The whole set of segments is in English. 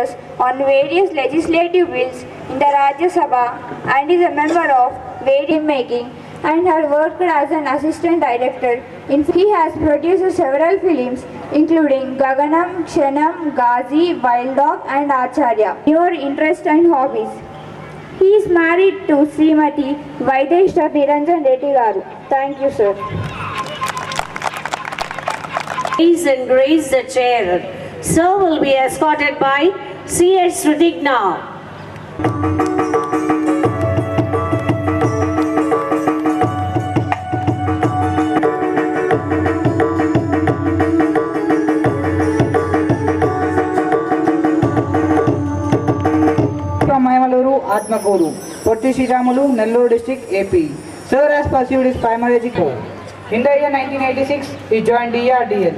lectures on various legislative bills in the Rajya Sabha and is a member of various making and has worked as an assistant director. He has produced several films including Gaganam, Kshanam, Ghazi, Wild Dog and Acharya. Your interests and hobbies. He is married to Srimati Vaideshta Niranjan Reddy Garu. Thank you, sir. Please and grace the chair. Sir will be escorted by C.H. Srutigna. Atmakuru, Porti Shiramallu, Nellore district, AP. Sir has pursued his primary education. In the year 1986, he joined DRDL,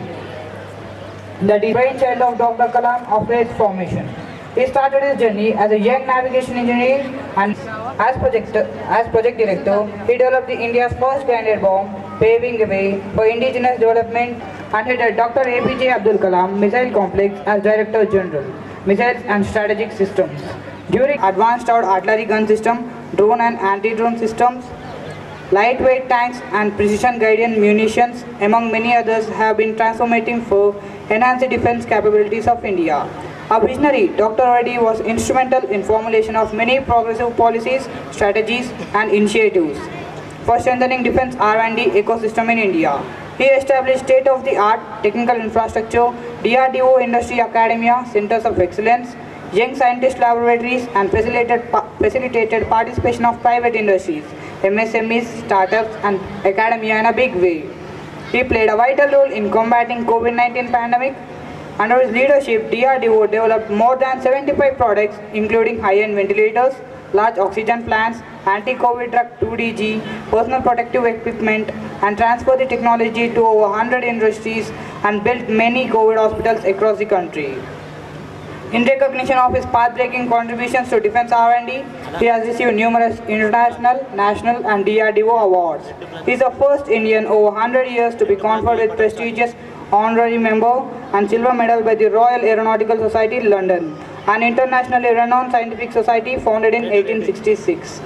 the brainchild of Dr. Kalam after its formation. He started his journey as a young navigation engineer and as project director, he developed India's first grenade bomb, paving the way for indigenous development, and headed Dr. APJ Abdul Kalam Missile Complex as Director General, Missiles and Strategic Systems. During advanced artillery gun system, drone and anti-drone systems, lightweight tanks and precision guided munitions, among many others, have been transformating for enhanced defense capabilities of India. A visionary, Dr. Reddy was instrumental in formulation of many progressive policies, strategies and initiatives for strengthening defense R&D ecosystem in India. He established state-of-the-art technical infrastructure, DRDO Industry Academia, Centers of Excellence, young scientist laboratories and facilitated participation of private industries, MSMEs, startups and academia in a big way. He played a vital role in combating COVID-19 pandemic. Under his leadership, DRDO developed more than 75 products including high-end ventilators, large oxygen plants, anti-COVID drug 2DG, personal protective equipment and transferred the technology to over 100 industries and built many COVID hospitals across the country. In recognition of his path-breaking contributions to defense R&D, he has received numerous international, national and DRDO awards. He is the first Indian over 100 years to be conferred with prestigious honorary member and silver medal by the Royal Aeronautical Society, London, an internationally renowned scientific society founded in 1866.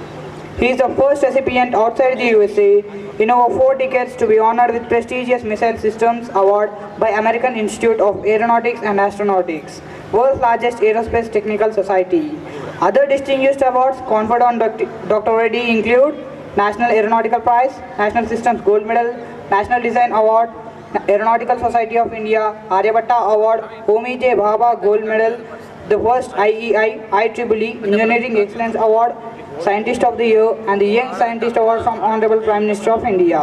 He is the first recipient outside the USA in over 4 decades to be honored with prestigious Missile Systems Award by American Institute of Aeronautics and Astronautics, world's largest aerospace technical society. Other distinguished awards conferred on Dr. Reddy include National Aeronautical Prize, National Systems Gold Medal, National Design Award, Aeronautical Society of India, Aryabhatta Award, Homi J. Bhabha Gold Medal, the first IEI, IEEE Engineering Excellence Award, Scientist of the Year and the Young Scientist Award from Honorable Prime Minister of India.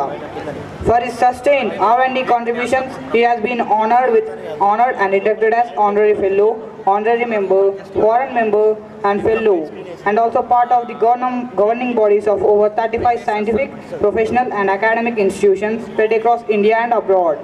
For his sustained R&D contributions, he has been honored and inducted as Honorary Fellow, Honorary Member, Foreign Member and Fellow, and also part of the governing bodies of over 35 scientific, professional and academic institutions spread across India and abroad.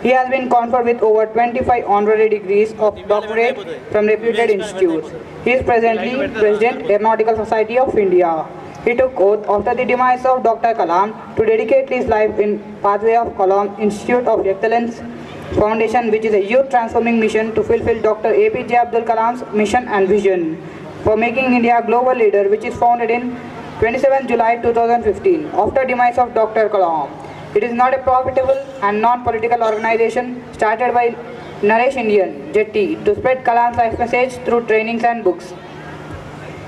He has been conferred with over 25 honorary degrees of doctorate from reputed institutes. He is presently President, Aeronautical Society of India. He took oath after the demise of Dr. Kalam to dedicate his life in pathway of Kalam Institute of Excellence Foundation, which is a youth transforming mission to fulfill Dr. APJ Abdul Kalam's mission and vision for making India a global leader, which is founded in 27 July 2015 after demise of Dr. Kalam. It is not a profitable and non-political organization started by Naresh Indian Jetty to spread Kalam's life message through trainings and books.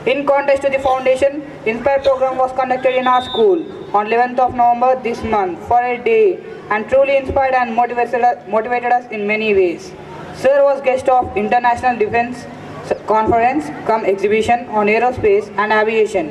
In contest to the foundation, Inspire program was conducted in our school on 11th of November this month for a day and truly inspired and motivated us in many ways. Sir was guest of International Defense Conference cum exhibition on aerospace and aviation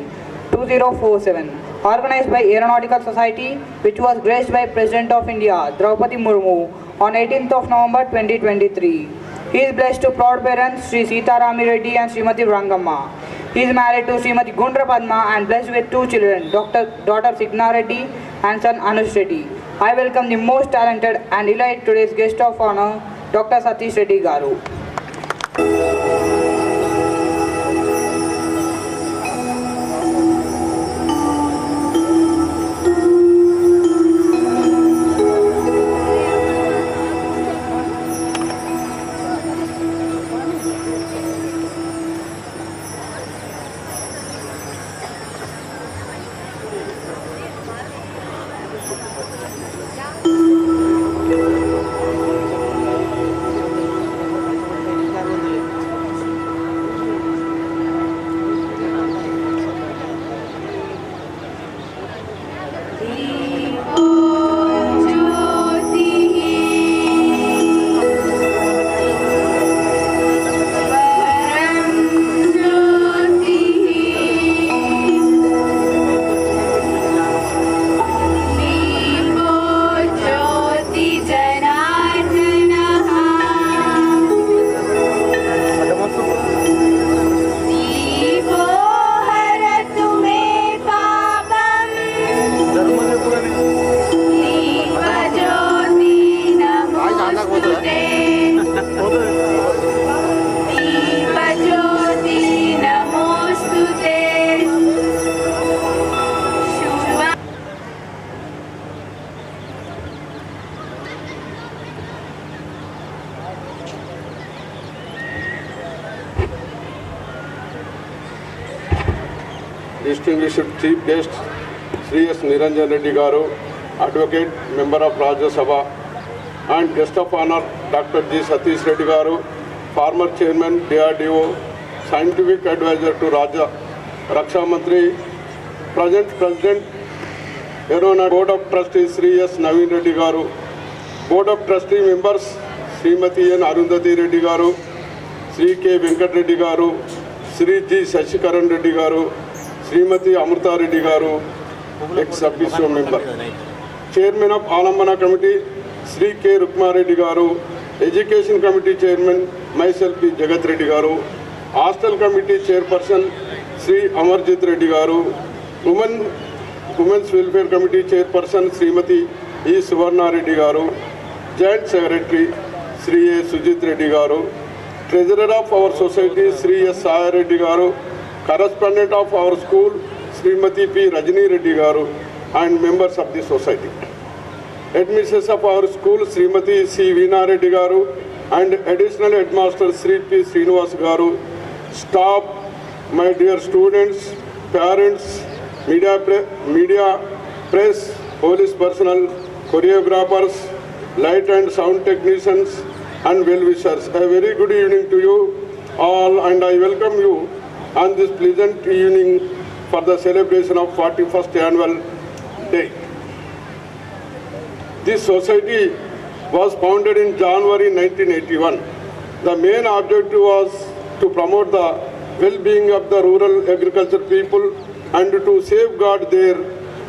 2047 organized by Aeronautical Society, which was graced by President of India Draupadi Murmu on 18th of November 2023. He is blessed to proud parents Sri Sita Rami Reddy and Srimati Rangamma. He is married to Srimati Gundra Padma and blessed with 2 children, daughter Signa Reddy and son Anush Reddy. I welcome the most talented and elite today's guest of honor, Dr. Satish Reddy Garu. distinguished chief guest Sri S. Niranjan Reddy Garu, advocate, member of Rajya Sabha, and guest of honor Dr. G. Satish Reddy Garu, former chairman DRDO, scientific advisor to Raksha Mantri, present President Aeronaut Board of Trustees Sri S. Naveen Reddy Garu, Board of Trustee members Srimati N. Arundhati Reddy Garu, Sri K. Venkat Reddy Garu, Sri G. Shashikaran Reddy Garu, Srimati Amrita Reddy Garu, ex-officio member. Chairman of Alambana Committee, Sri K. Rukma Reddy Garu, Education Committee Chairman, myself P. Jagat Reddy Garu, Hostel Committee Chairperson, Sri Amarjit Reddy Garu, Women's Welfare Committee Chairperson, Srimati E. Suvarna Reddy Garu, Joint Secretary, Sri A. Sujit Reddy Garu, Treasurer of our society, Sri S. Saya Reddy Garu, Correspondent of our school, Srimati P. Rajini Reddy Garu, and members of the society. Headmistress of our school, Srimati C. Veena Reddy Garu, and additional headmaster Sri P. Srinivas Garu, staff, my dear students, parents, media, press, police personnel, choreographers, light and sound technicians, and well-wishers. A very good evening to you all, and I welcome you on this pleasant evening for the celebration of 41st annual day. This society was founded in January 1981. The main objective was to promote the well-being of the rural agriculture people and to safeguard their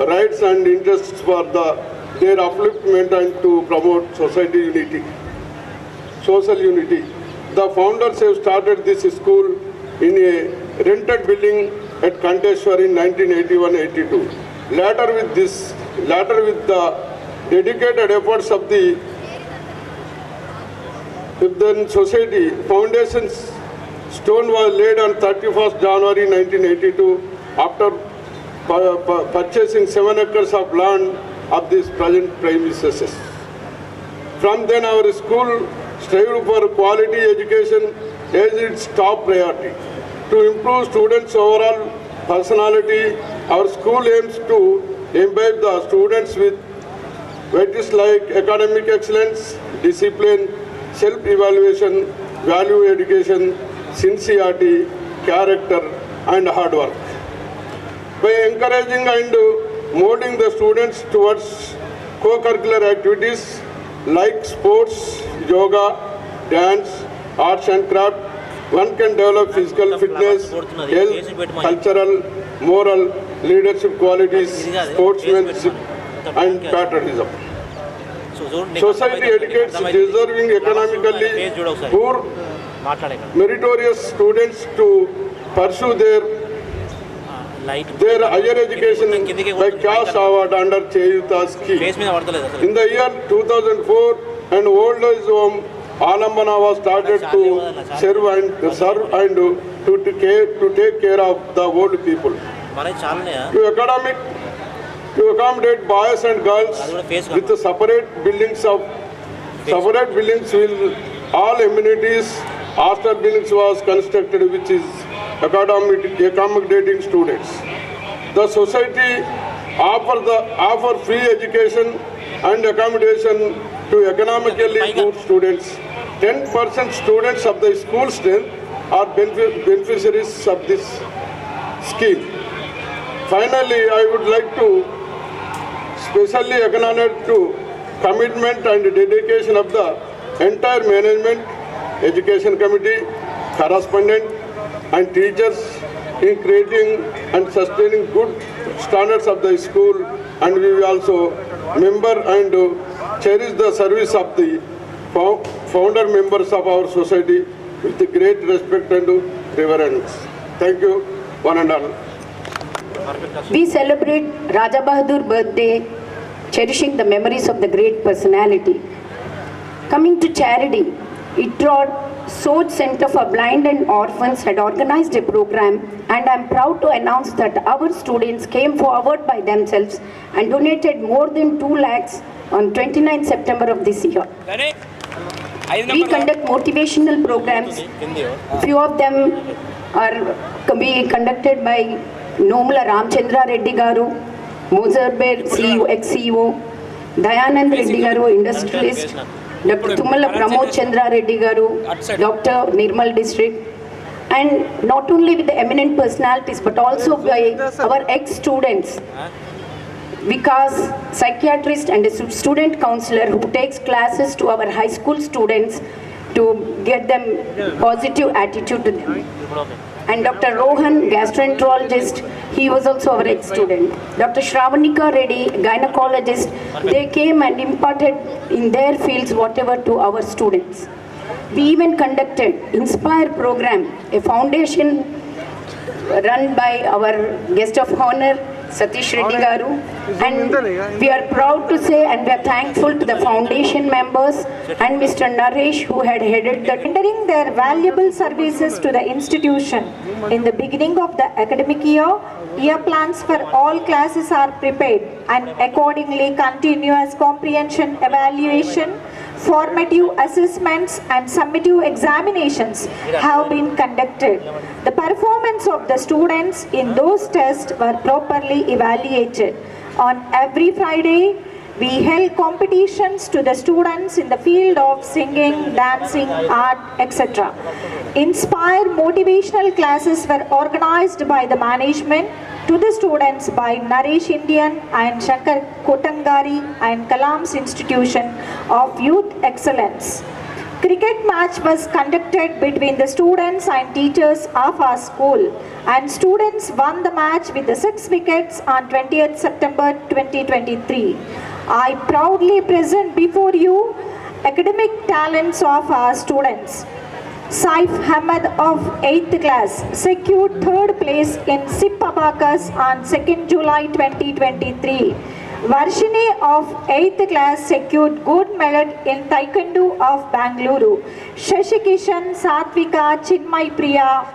rights and interests for their upliftment and to promote social unity. The founders have started this school in a rented building at Kanteshwar in 1981-82. Later with the dedicated efforts of the society, foundations stone was laid on 31st January 1982 after purchasing 7 acres of land of these present premises. From then our school strived for quality education as its top priority. To improve students' overall personality, our school aims to imbibe the students with values like academic excellence, discipline, self-evaluation, value education, sincerity, character, and hard work. By encouraging and molding the students towards co-curricular activities like sports, yoga, dance, arts and craft, one can develop physical fitness, health, cultural, moral, leadership qualities, sportsmanship, and patriotism. Society educates deserving economically poor, meritorious students to pursue their higher education by cash award under Cheyuta scheme. In the year 2004, an old age home Alambana was started to serve and to take care of the old people. To accommodate boys and girls with separate buildings with all amenities, hostel buildings was constructed which is accommodating students. The society offer free education and accommodation to economically poor students. 10% students of the school strength are beneficiaries of this scheme. Finally, I would like to specially acknowledge to commitment and dedication of the entire management, education committee, correspondent, and teachers in creating and sustaining good standards of the school, and we will also remember and cherish the service of the founder members of our society with great respect and reverence. Thank you, one and all. We celebrate Raja Bahadur's birthday, cherishing the memories of the great personality. Coming to charity, Itrod Soj Center for Blind and Orphans had organized a program, and I am proud to announce that our students came forward by themselves and donated more than 2 lakhs on 29 September of this year. We conduct motivational programs. Few of them are conducted by Nomula Ramchandra Reddy Garu, Mozartbed CEO, ex-CEO, Dayanand Reddy Garu, industrialist, Dr. Tumala Pramod Chandra Reddy Garu, Dr. Nirmal District, and not only with the eminent personalities but also by our ex-students. Vikas, psychiatrist and a student counselor who takes classes to our high school students to get them positive attitude to them. And Dr. Rohan, gastroenterologist, he was also our ex-student. Dr. Shrawanika Reddy, gynecologist, they came and imparted in their fields whatever to our students. We even conducted Inspire program, a foundation run by our guest of honor, Satish Reddy Garu, and we are proud to say and we are thankful to the foundation members and Mr. Naresh who had headed the rendering their valuable services to the institution. In the beginning of the academic year plans for all classes are prepared and accordingly continuous comprehension evaluation, formative assessments and summative examinations have been conducted. The performance of the students in those tests were properly evaluated. On every Friday, we held competitions to the students in the field of singing, dancing, art, etc. Inspire motivational classes were organized by the management to the students by Naresh Indian and Shankar Kotangari and Kalam's Institution of Youth Excellence. Cricket match was conducted between the students and teachers of our school and students won the match with the 6 wickets on 20th September 2023. I proudly present before you academic talents of our students. Saif Ahmed of 8th class secured 3rd place in SIP Abacus on 2nd July 2023. Varshini of 8th class secured gold medal in Taekwondo of Bangalore. Shashikishan, Satvika, Chinmay Priya,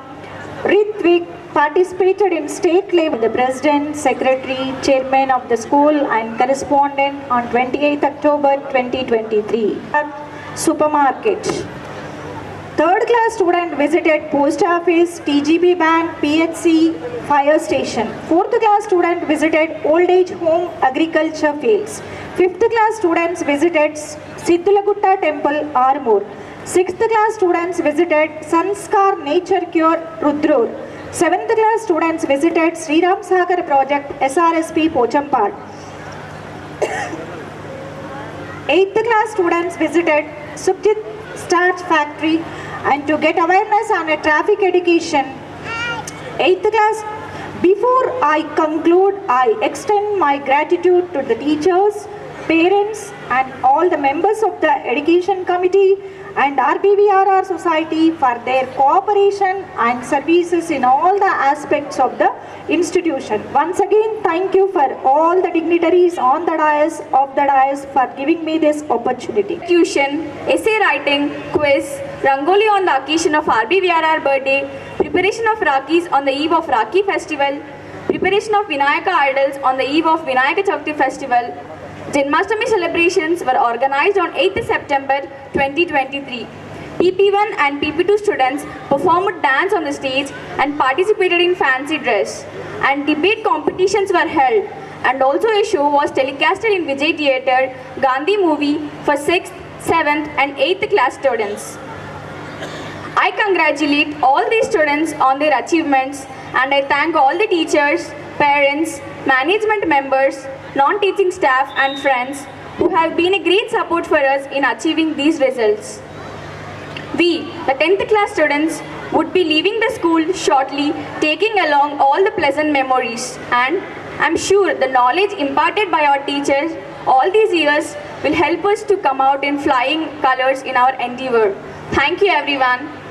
Ritvik participated in state level. The president, secretary, chairman of the school and correspondent on 28th October 2023. Supermarket. 3rd class student visited post office, TGB bank, PHC, fire station. 4th class student visited old age home, agriculture fields. 5th class students visited Siddhulagutta temple, Armoor. 6th class students visited Sanskar Nature Cure, Rudrur. 7th class students visited Sri Ram Sagar project, SRSP, Pochampad. 8th class students visited Subjit Starch Factory and to get awareness on a traffic education. 8th class, before I conclude, I extend my gratitude to the teachers, parents and all the members of the education committee and RBVRR society for their cooperation and services in all the aspects of the institution. Once again, thank you for all the dignitaries on the dais for giving me this opportunity. Tuition, essay writing, quiz, Rangoli on the occasion of RBVRR birthday, preparation of Rakis on the eve of Rakhi festival, preparation of Vinayaka idols on the eve of Vinayaka Chauthi festival. Janmashtami celebrations were organized on 8th September 2023. PP1 and PP2 students performed dance on the stage and participated in fancy dress. And debate competitions were held. And also a show was telecasted in Vijay Theatre, Gandhi movie for 6th, 7th and 8th class students. I congratulate all these students on their achievements and I thank all the teachers, parents, management members, non-teaching staff and friends who have been a great support for us in achieving these results. We, the 10th class students, would be leaving the school shortly, taking along all the pleasant memories. And I'm sure the knowledge imparted by our teachers all these years will help us to come out in flying colors in our endeavor. Thank you everyone.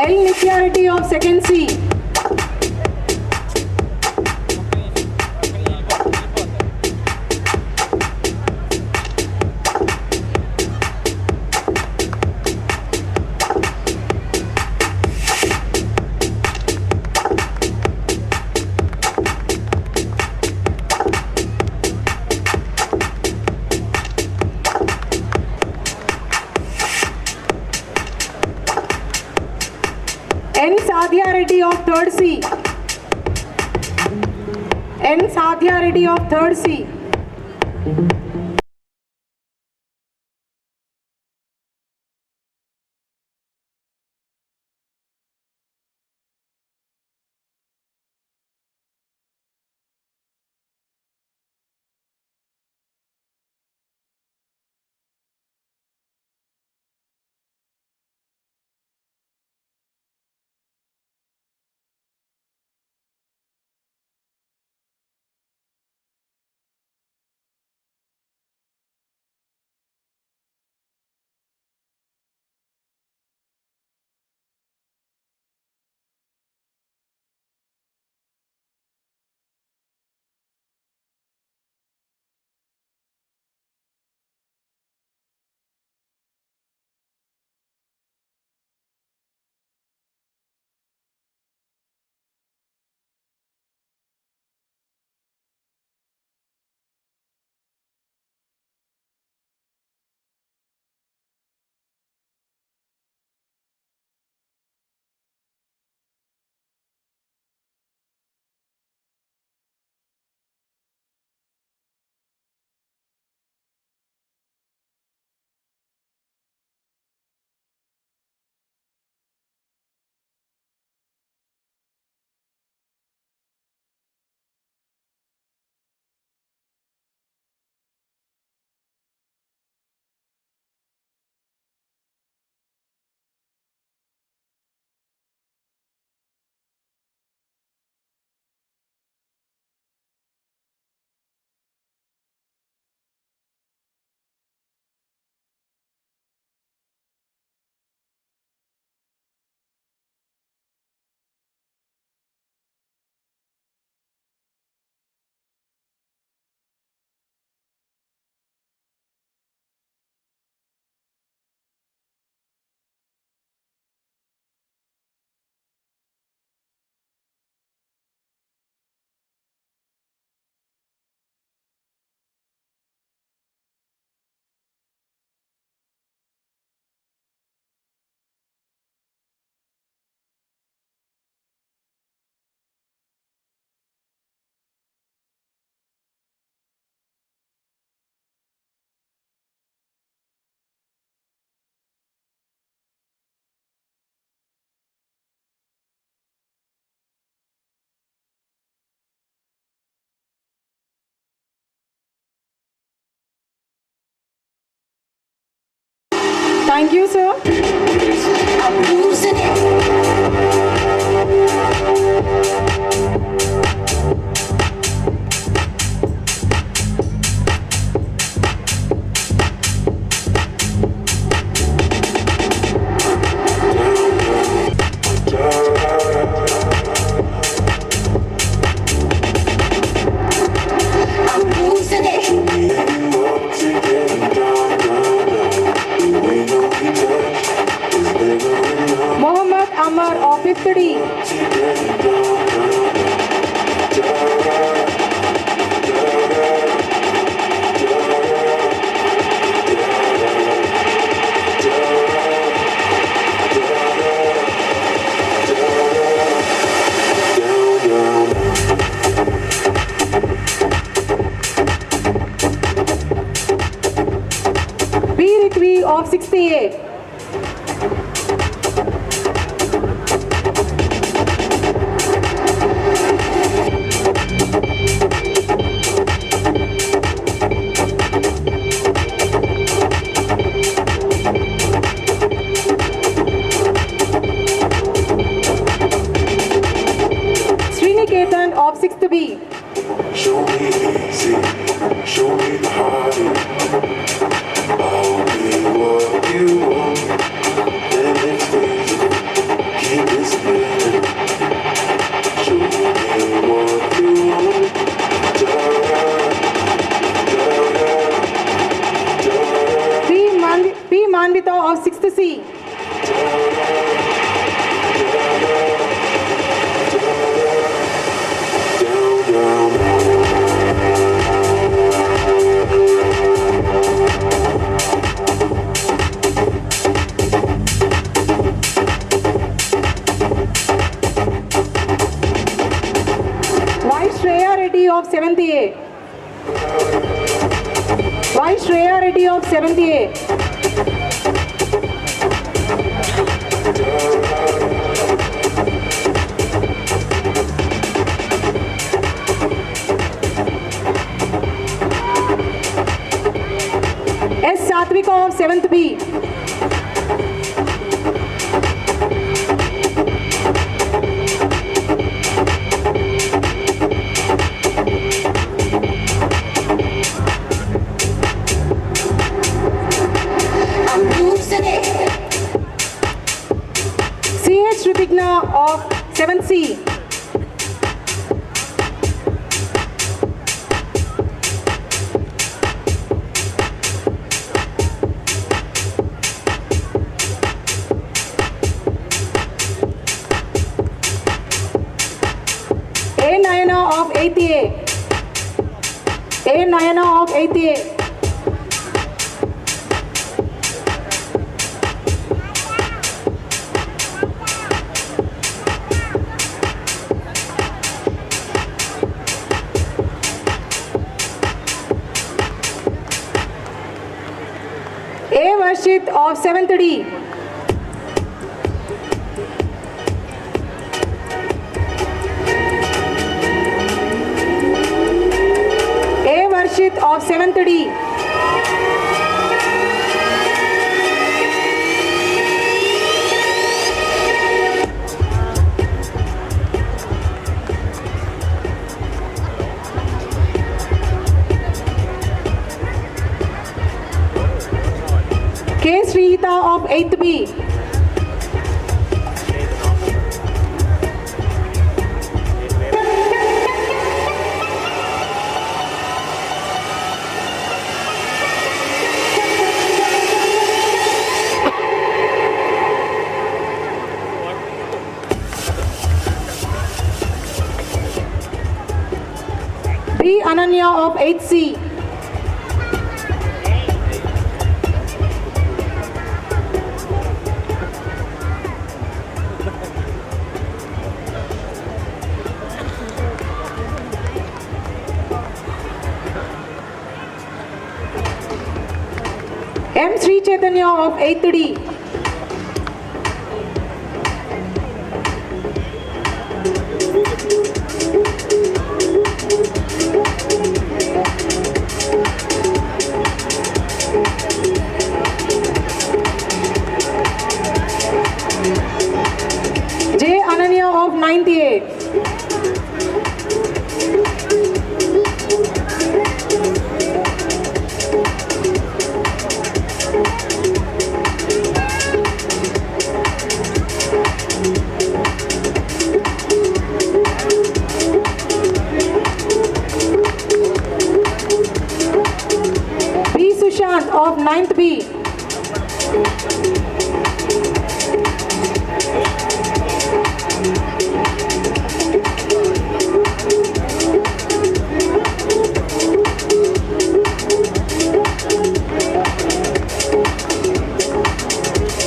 L. Nitya Reddy of 2nd C. N. Sadhya Reddy of 3rd C. N. Sadhya Reddy of 3rd C. Thank you, sir. Mohammed Amar of 5th D. B. Rikvi of 6th A. Sriniketan of 6th B. Show me easy, show me the hardy. I'll be what you want, and it's easy. 7C. Vice Shreya Reddy of 7th A. Vice Shreya Reddy of 7th A. S. Satvika of 7th B. C.H. Ritigna of 7th C. A. Nayana of 8th A. A. Nayana of 8th A. A. Varshit of 7th D. A. Varshit of 7th D. K. Srihita of 8th B. B. Ananya of 8th C. M. Sri Chaitanya of 8th D. J. Ananya of 9th A. B. Sushant of 9th B.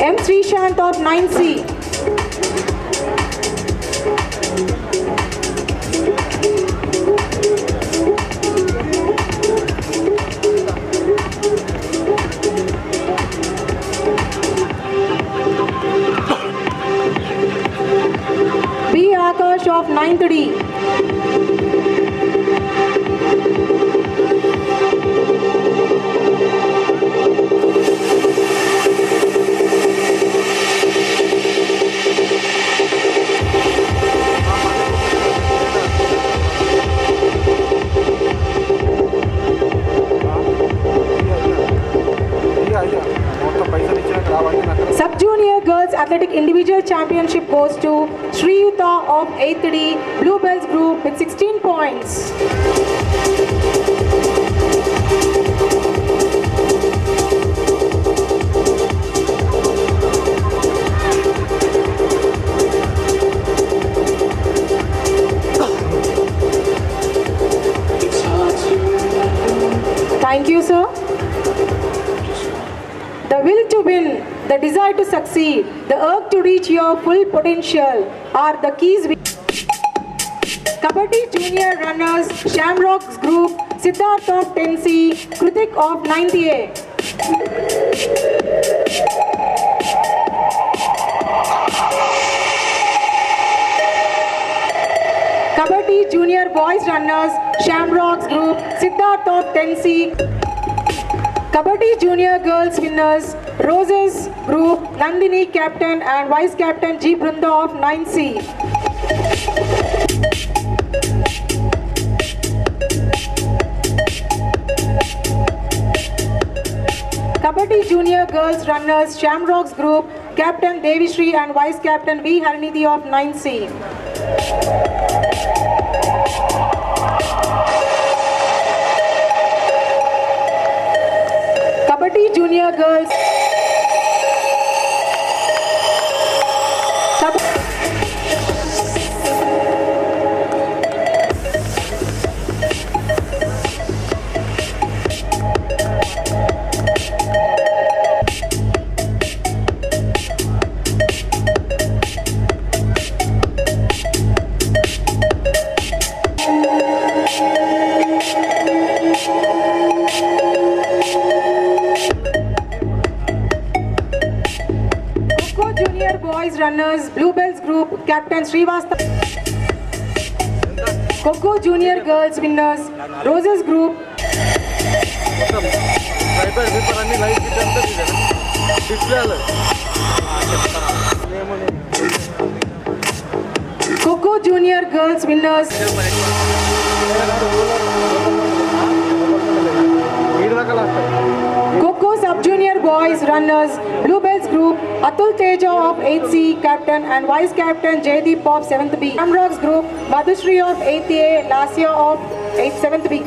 M. Srishant of 9C. B. Akash of 9th D. Sub-Junior Girls Athletic Individual Championship goes to Shriyuta of 8th D, Bluebells Group with 16 points. Thank you, sir. The will to win, the desire to succeed, the urge to reach your full potential are the keys. Kabaddi Junior Runners, Shamrocks Group, Siddharth of 10C, Kritik of 9th A. Kabaddi Junior Boys Runners, Shamrocks Group, Siddharth of 10C. Kabaddi Junior Girls Winners, Roses Group, Nandini Captain and Vice Captain G. Brunda of 9C. Kabaddi Junior Girls Runners, Shamrocks Group, Captain Devishri and Vice Captain V. Harinidhi of 9C. Kabaddi Junior Girls. Junior Boys Runners, Bluebells Group, Captain Srivastava. Coco Junior Girls Winners, Roses Group. Coco Junior Girls Winners. Coco Sub-Junior Boys Runners, Bluebells Group, Atul Teja of 8C, Captain and Vice Captain Jaydeep of 7th B. Shamrocks Group, Madhushri of 8th A, Lasya of 7th B.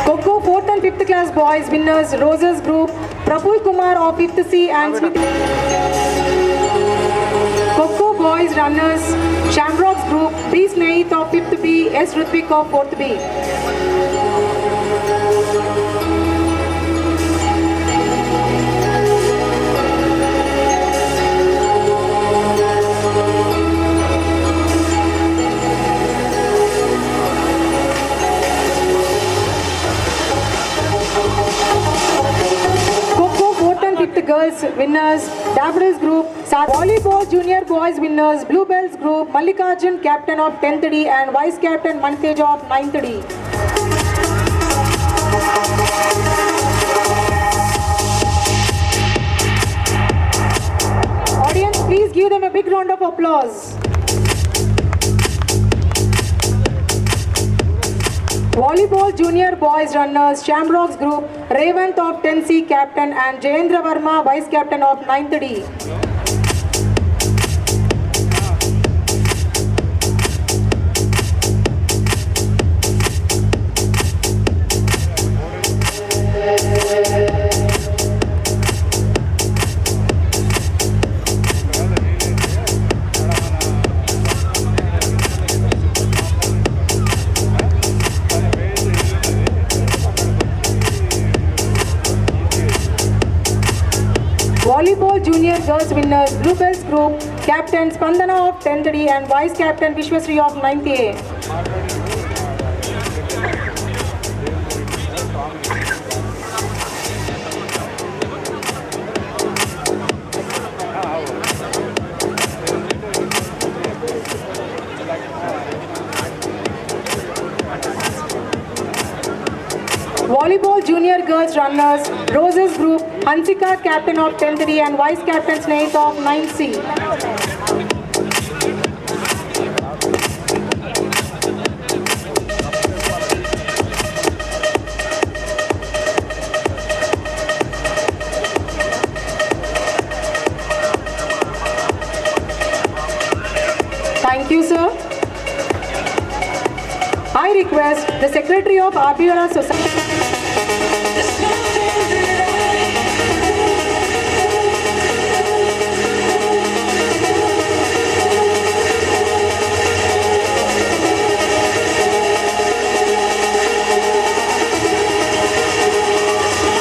Coco 4th and 5th class boys winners, Roses Group, Praful Kumar of 5th C and Smith. Coco boys runners, Shamrocks Group, B. Snehit of 5th B, S. Ritvik of 4th B. Girls winners, Daffodils Group, Volleyball Junior Boys winners, Bluebells Group, Mallikarjun Captain of 10th D and Vice Captain Manteja of 9th D. Audience, please give them a big round of applause. Volleyball Junior Boys Runners, Shamrocks Group, Revant of 10C Captain and Jayendra Verma, Vice Captain of 9th D. Volleyball Junior Girls winners, Bluebells Group, Captain Spandana of 10th D and Vice Captain Vishwasri of 9th A. Volleyball Junior Girls Runners, Roses Group, Hansika Captain of 10th D and Vice Captain Snehit of 9C. Thank you, sir. I request the Secretary of RBVRR Society.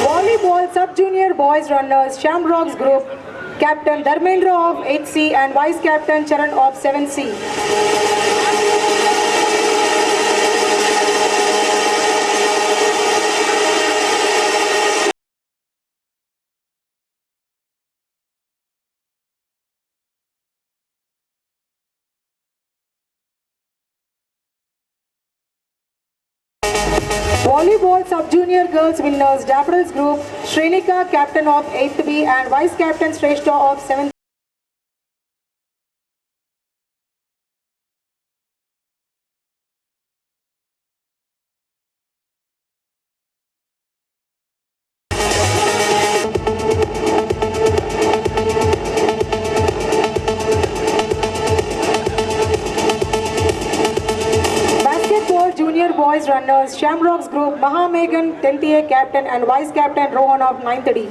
Volleyball Sub-Junior Boys Runners Shamrocks Group, Captain Dharmendra of 8C and Vice Captain Charan of 7C. Volleyball Sub-Junior Girls Winners Daffodils Group, Shrenika, Captain of 8th B and Vice Captain Shrestha of 7th. Basketball Junior Boys Runners Shamrocks Group, Mahamegan 10th A Captain and Vice Captain Rohan of 9th D.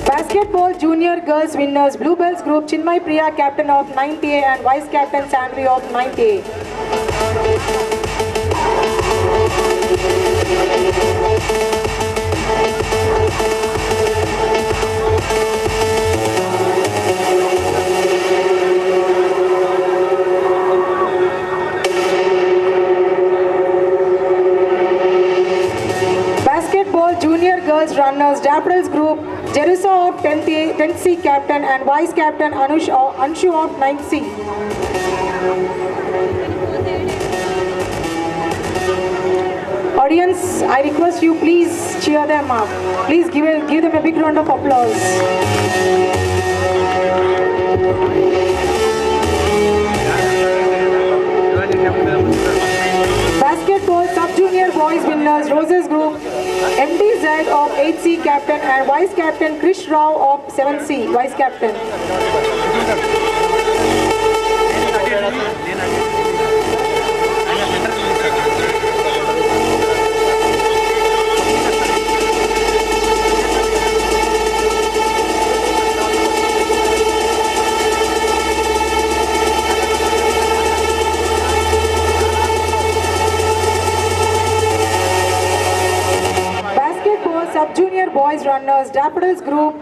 Basketball Junior Girls Winners Bluebells Group, Chinmay Priya Captain of 9th A and Vice Captain Sandri of 9th A. Basketball Junior Girls Runners Daffodils Group, Jerusa of 10th C Captain and Vice Captain Anshu of 9th C. Audience, I request you please cheer them up. Please give them a big round of applause. Basketball Sub-Junior Boys Winners Roses Group, MDZ of 8C Captain and Vice Captain Krish Rao of 7C Vice Captain. Sub-Junior Boys Runners Daffodils Group,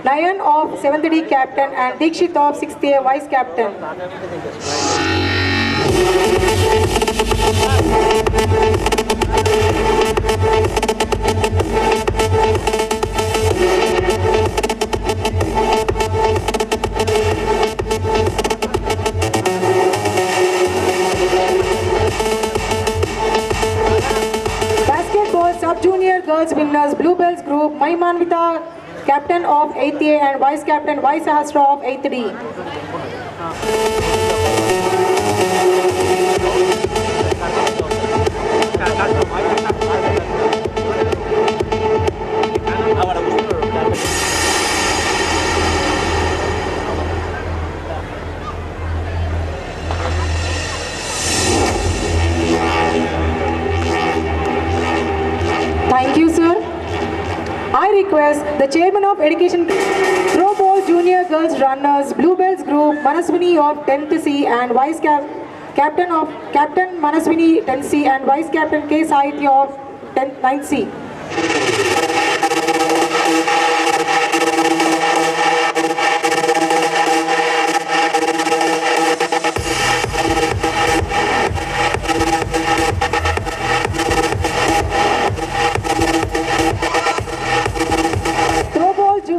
Nayan of 7th D Captain and Dikshit of 6th A Vice Captain. Basketball Sub-Junior Girls Winners Bluebells Group, Maimanvita, Captain of 8th A and Vice Captain Vai Sahasra of 8th D. Thank you, sir. I request the Chairman of Education, Throw Ball Junior Girls Runners, Bluebells Group, Manaswini of 10th C and Captain Manaswini 10th C and Vice Captain K. Sahitya of 9th C.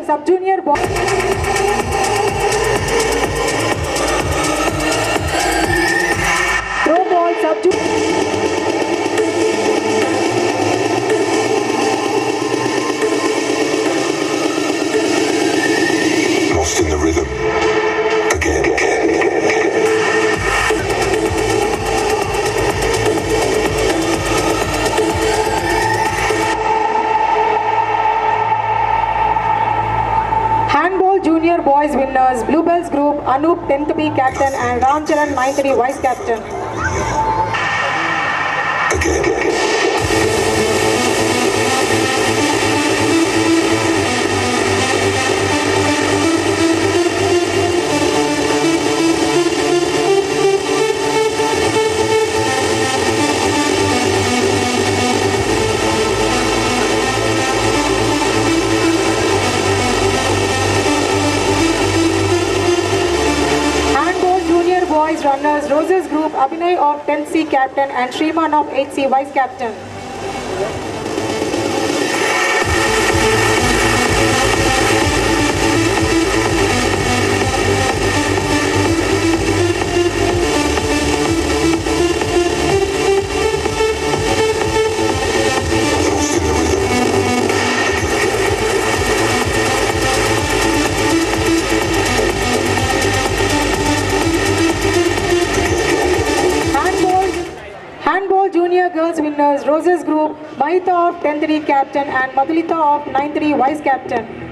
Sub-Junior Boys. Throw ball Sub-Junior. Lost in the rhythm. Again. Handball Junior Boys winners, Bluebells Group, Anup 10th B captain and Ramcharan 9th D vice captain. Boys runners, Roses Group, Abhinay of 10th C captain and Shriman of 8th C vice captain. Handball Junior Girls winners, Roses Group, Mahita of 10th D captain and Madhulita of 9th D vice captain.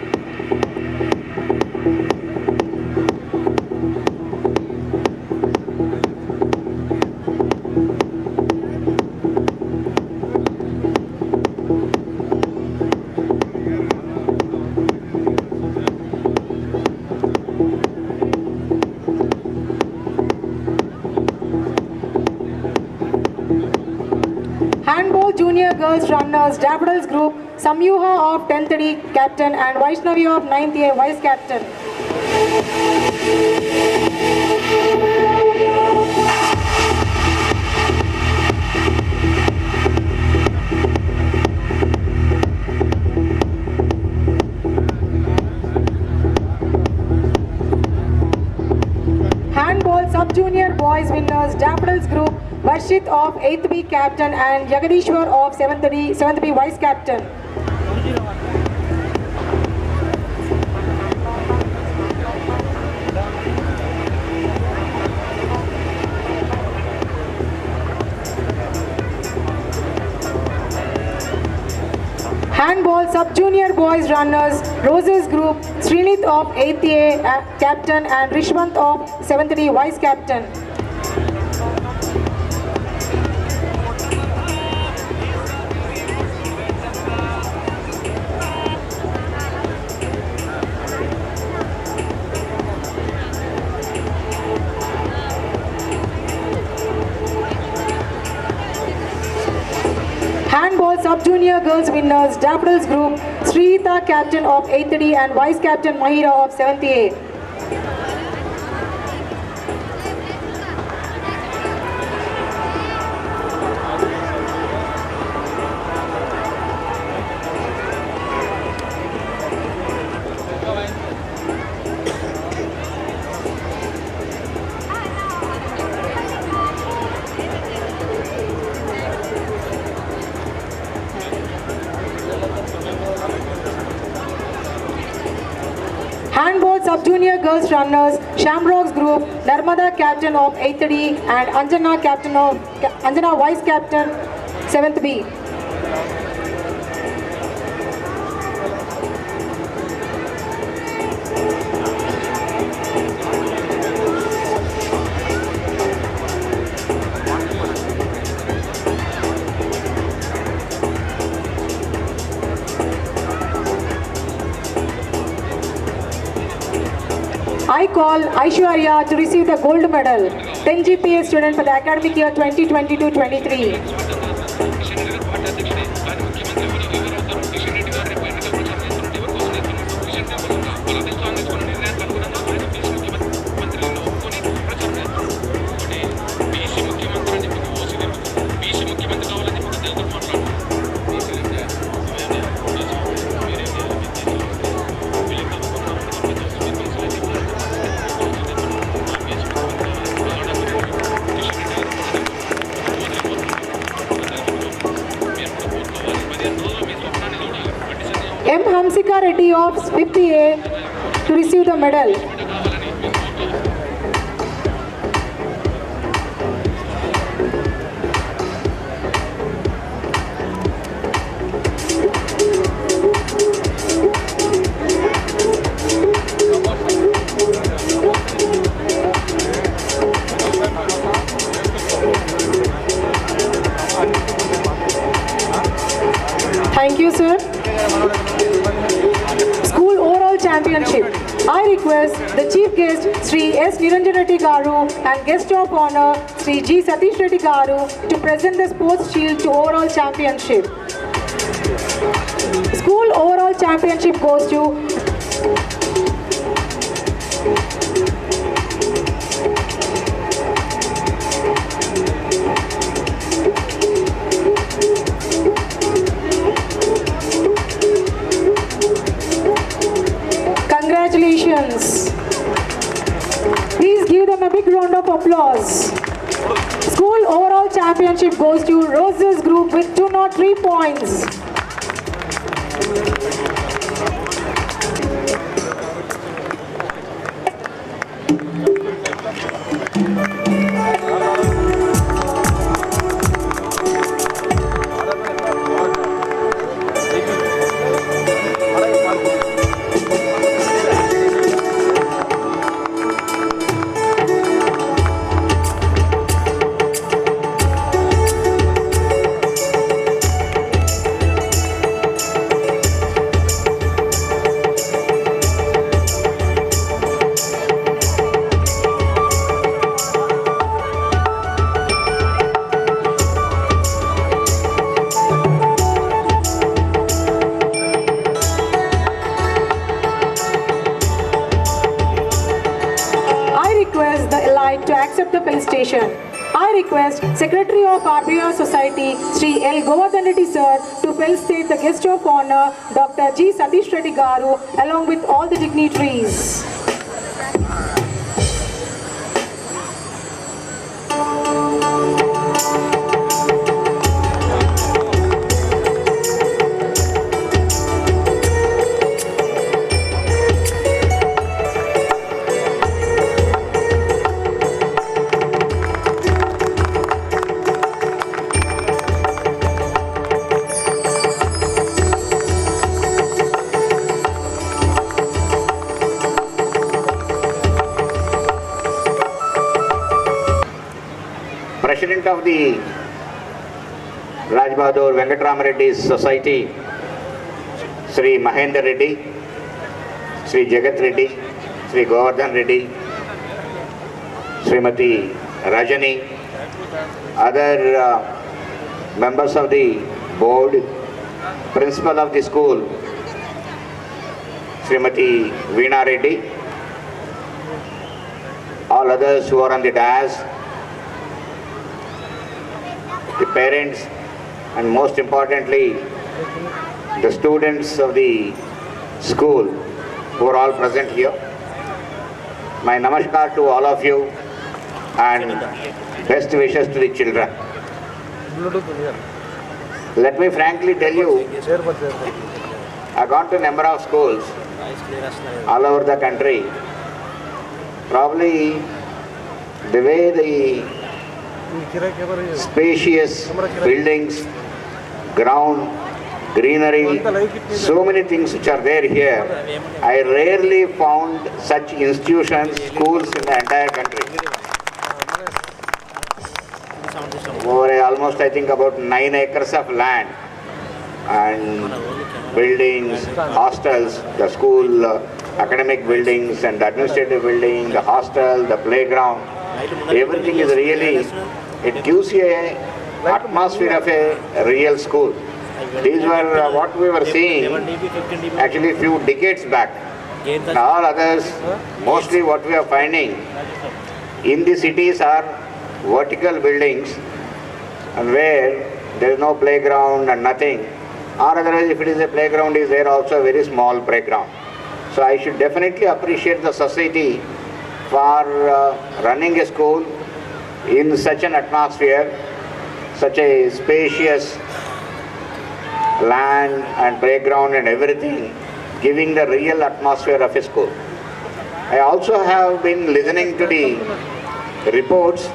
Handball Junior Girls runners, Daffodils Group, Samyuha of 10th D captain and Vaishnavi of 9th A vice captain. Handball Sub-Junior Boys winners, Daffodils Group, Varshit of 8th B captain and Jagadishwar of 7th B vice captain. Handball Sub-Junior Boys runners, Roses Group, Srinith of 8th A captain and Rishwant of 7th D vice captain. Handball Sub-Junior Girls winners, Daffodils Group, Srita captain of 8th D and vice captain Mahira of 7th A. Handball Sub-Junior Girls runners, Shamrocks Group, Narmada captain of 8th D and Anjana vice captain 7th B. I call Aishwarya to receive the gold medal, 10 GPA student for the academic year 2022-23. M. Hamsika Reddy of 50A to receive the medal. Championship. I request the Chief Guest Sri S. Niranjan Reddy Garu and Guest of Honor Sri G. Satish Reddy Garu to present the Sports Shield to Overall Championship. School Overall Championship goes to Congratulations. Please give them a big round of applause. School Overall Championship goes to Roses Group with 203 points. To accept the felicitation. I request Secretary of RBVRR Society, Sri L. Govardhan Reddy Sir, to felicitate the Guest of Honor, Dr. G. Satish Reddy Garu, along with all the dignitaries. President of the Raj Bahadur Venkatrama Reddy's Society, Sri Mahendra Reddy, Sri Jagat Reddy, Sri Govardhan Reddy, Srimati Rajani, other members of the board, principal of the school, Srimati Veena Reddy, all others who are on the dais, the parents, and most importantly, the students of the school who are all present here. My namaskar to all of you and best wishes to the children. Let me frankly tell you, I've gone to a number of schools all over the country. Probably the way the spacious buildings, ground, greenery, so many things which are there here, I rarely found such institutions, schools in the entire country. Over almost I think about 9 acres of land and buildings, hostels, the school academic buildings and the administrative building, the hostel, the playground, everything is really, it gives you an atmosphere of a real school. These were what we were seeing actually a few decades back. Now all others, mostly what we are finding in the cities are vertical buildings and where there is no playground and nothing, or otherwise if it is a playground, is there also a very small playground. So I should definitely appreciate the society for running a school in such an atmosphere, such a spacious land and playground and everything, giving the real atmosphere of a school. I also have been listening to the reports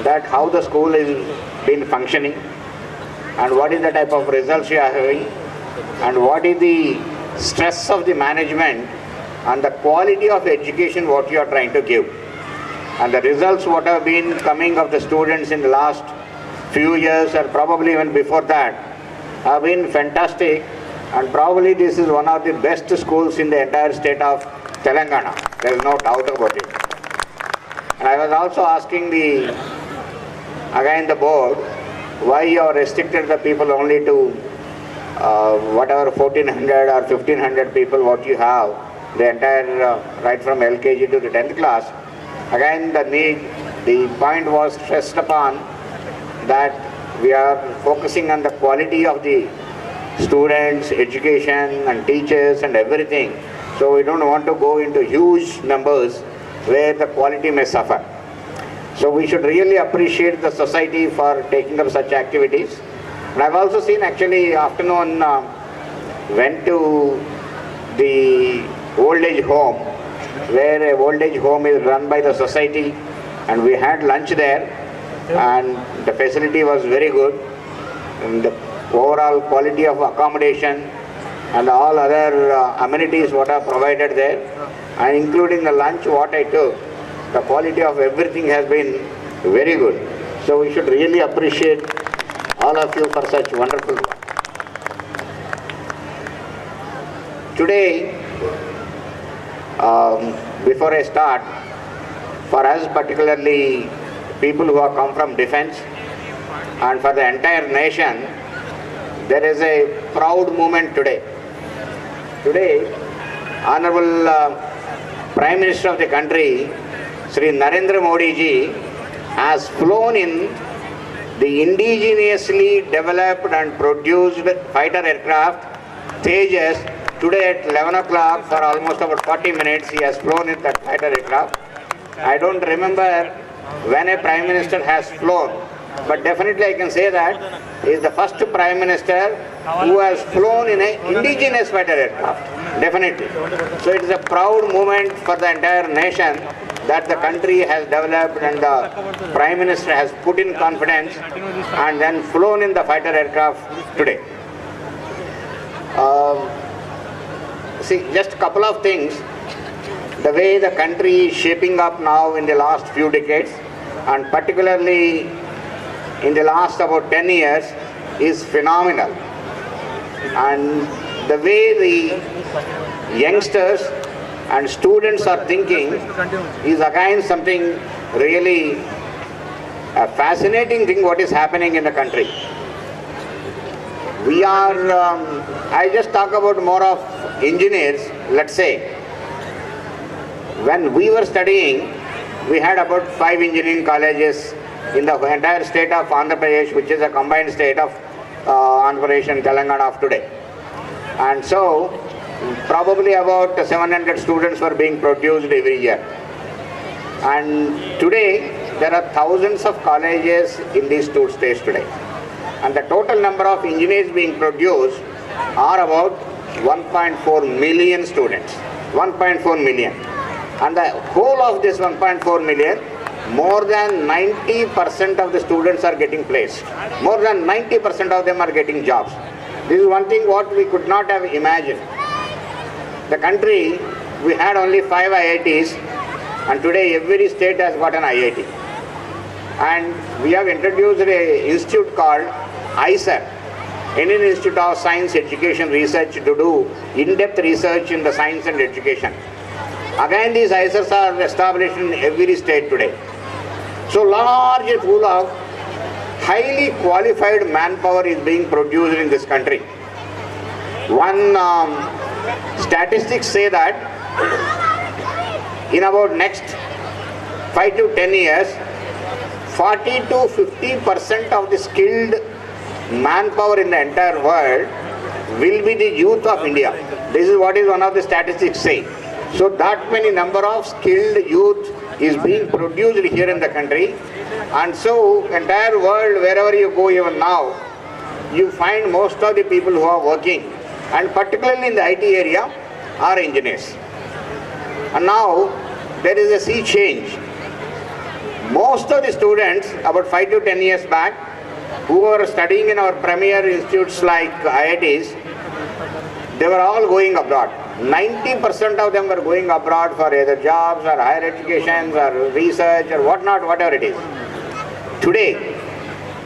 that how the school is been functioning and what is the type of results you are having and what is the stress of the management and the quality of education what you are trying to give. And the results what have been coming of the students in the last few years or probably even before that have been fantastic, And probably this is one of the best schools in the entire state of Telangana. There is no doubt about it. And I was also asking the board, why you are restricted the people only to whatever 1400 or 1500 people what you have, the entire right from LKG to the 10th class. Again the point was stressed upon that we are focusing on the quality of the students, education and teachers and everything. So we don't want to go into huge numbers where the quality may suffer. So we should really appreciate the society for taking up such activities. And I've also seen actually afternoon went to the old age home, where a old age home is run by the society, and we had lunch there and the facility was very good, and the overall quality of accommodation and all other amenities what are provided there, and including the lunch what I took, the quality of everything has been very good. So we should really appreciate all of you for such wonderful work. Today, before I start, for us particularly people who have come from defense and for the entire nation, there is a proud moment today. Today, Honorable Prime Minister of the country, Sri Narendra Modi ji, has flown in the indigenously developed and produced fighter aircraft Tejas. Today at 11 o'clock for almost about 40 minutes he has flown in that fighter aircraft. I don't remember when a Prime Minister has flown, but definitely I can say that he is the first Prime Minister who has flown in an indigenous fighter aircraft. Definitely. So it is a proud moment for the entire nation that the country has developed and the Prime Minister has put in confidence and then flown in the fighter aircraft today. See, just a couple of things. The way the country is shaping up now in the last few decades, and particularly in the last about 10 years, is phenomenal. And the way the youngsters and students are thinking is again something really a fascinating thing what is happening in the country. We are, I just talk about more of engineers, let's say. When we were studying, we had about 5 engineering colleges in the entire state of Andhra Pradesh, which is a combined state of Andhra Pradesh and Telangana of today. And so, probably about 700 students were being produced every year. And today, there are thousands of colleges in these two states today. And the total number of engineers being produced are about 1.4 million students. 1.4 million. And the whole of this 1.4 million, more than 90% of the students are getting placed. More than 90% of them are getting jobs. This is one thing what we could not have imagined. The country, we had only 5 IITs, and today every state has got an IIT. And we have introduced an institute called ISER, Indian Institute of Science, Education, Research, to do in-depth research in the science and education. Again, these ISERs are established in every state today. So large pool of highly qualified manpower is being produced in this country. One statistics say that in about next 5 to 10 years, 40 to 50% of the skilled manpower in the entire world will be the youth of India. This is what is one of the statistics say. So that many number of skilled youth is being produced here in the country, and so entire world, wherever you go even now, you find most of the people who are working, and particularly in the IT area, are engineers. And now there is a sea change. Most of the students about 5 to 10 years back who were studying in our premier institutes like IITs, they were all going abroad. 90% of them were going abroad for either jobs or higher education or research or whatnot, whatever it is. Today,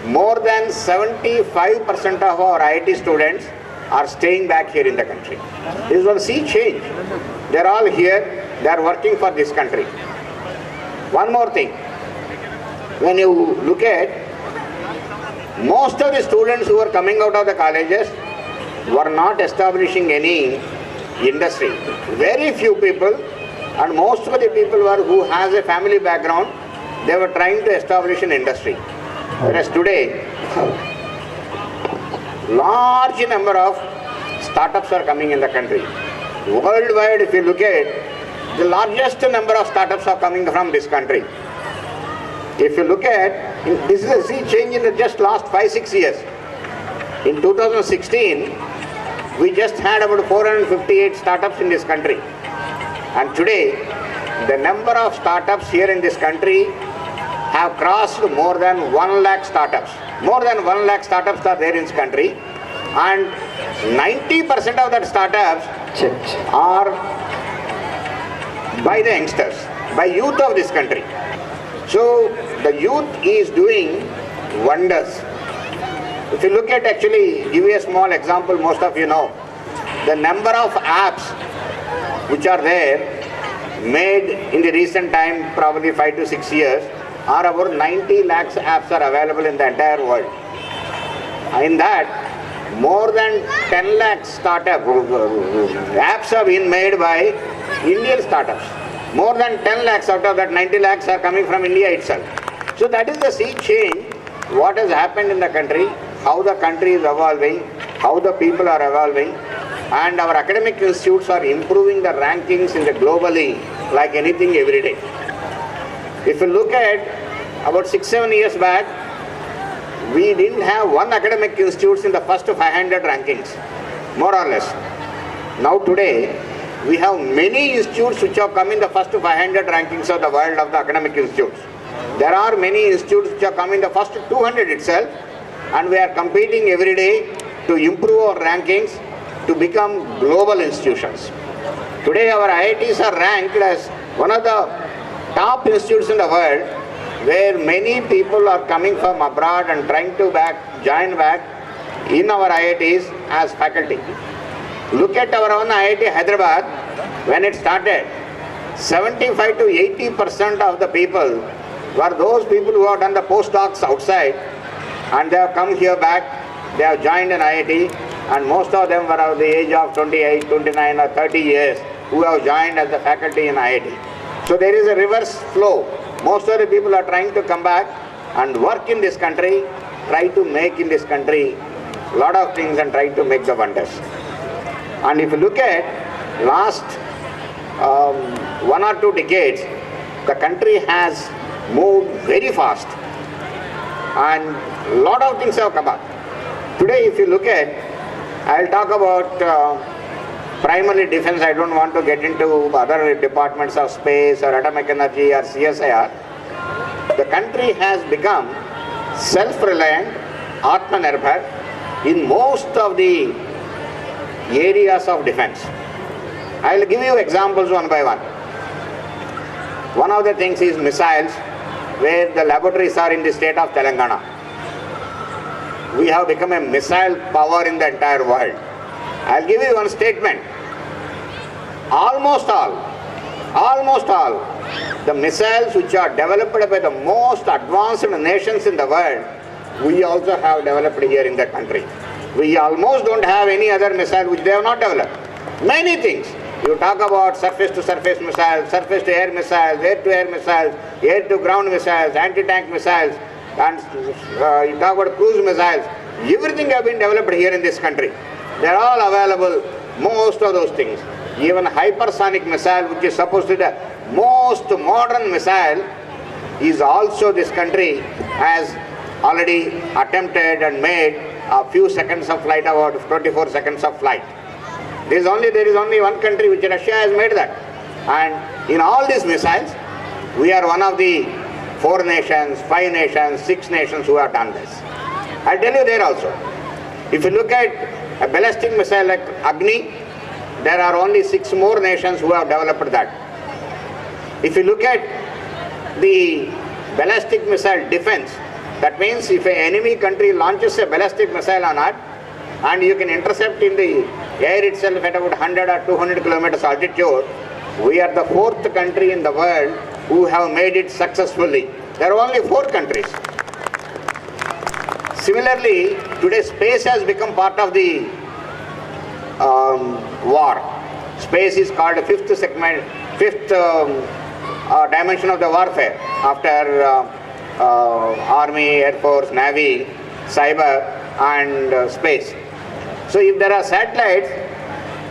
more than 75% of our IIT students are staying back here in the country. This is a sea change. They're all here, they're working for this country. One more thing, when you look at most of the students who are coming out of the colleges were not establishing any industry. Very few people, and most of the people who has a family background, they were trying to establish an industry. Whereas today, large number of startups are coming in the country. Worldwide, if you look at, the largest number of startups are coming from this country. If you look at, this is a sea change in the just last 5-6 years. In 2016, we just had about 458 startups in this country. And today, the number of startups here in this country have crossed more than 1 lakh startups. More than 1 lakh startups are there in this country. And 90% of that startups are by the youngsters, by youth of this country. So the youth is doing wonders. If you look at, actually, give you a small example, most of you know, the number of apps which are there, made in the recent time, probably 5 to 6 years, are about 90 lakhs apps are available in the entire world. In that, more than 10 lakhs startup apps have been made by Indian startups. More than 10 lakhs out of that 90 lakhs are coming from India itself. So that is the sea change, what has happened in the country, how the country is evolving, how the people are evolving, and our academic institutes are improving the rankings in the globally like anything every day. If you look at about 6-7 years back, we didn't have one academic institutes in the first 500 rankings, more or less. Now today, we have many institutes which have come in the first 500 rankings of the world of the academic institutes. There are many institutes which have come in the first 200 itself, and we are competing every day to improve our rankings to become global institutions. Today our IITs are ranked as one of the top institutes in the world, where many people are coming from abroad and trying to join back in our IITs as faculty. Look at our own IIT Hyderabad. When it started, 75 to 80% of the people were those people who have done the postdocs outside, and they have come here back, they have joined an IIT, and most of them were of the age of 28, 29 or 30 years who have joined as the faculty in IIT. So there is a reverse flow. Most of the people are trying to come back and work in this country, try to make in this country a lot of things and try to make the wonders. And if you look at last 1 or 2 decades, the country has moved very fast and a lot of things have come up. Today, if you look at, I'll talk about primarily defense. I don't want to get into other departments of space or atomic energy or CSIR. The country has become self-reliant, Atmanirbhar, in most of the areas of defense. I'll give you examples one by one. One of the things is missiles, where the laboratories are in the state of Telangana. We have become a missile power in the entire world. I'll give you one statement. Almost all the missiles which are developed by the most advanced nations in the world, we also have developed here in the country. We almost don't have any other missile which they have not developed. Many things. You talk about surface-to-surface missiles, surface-to-air missiles, air-to-air missiles, air-to-ground missiles, anti-tank missiles, and you talk about cruise missiles. Everything have been developed here in this country. They are all available, most of those things. Even hypersonic missile, which is supposed to be the most modern missile, is also this country has already attempted and made a few seconds of flight, about 24 seconds of flight. There is only one country which Russia has made that. And in all these missiles, we are one of the 4 nations, 5 nations, 6 nations who have done this. I'll tell you there also. If you look at a ballistic missile like Agni, there are only 6 more nations who have developed that. If you look at the ballistic missile defense, that means if an enemy country launches a ballistic missile on Earth, and you can intercept in the air itself at about 100 or 200 kilometers altitude. We are the 4th country in the world who have made it successfully. There are only 4 countries. Similarly, today space has become part of the war. Space is called the fifth dimension of the warfare after army, air force, navy, cyber and space. So if there are satellites,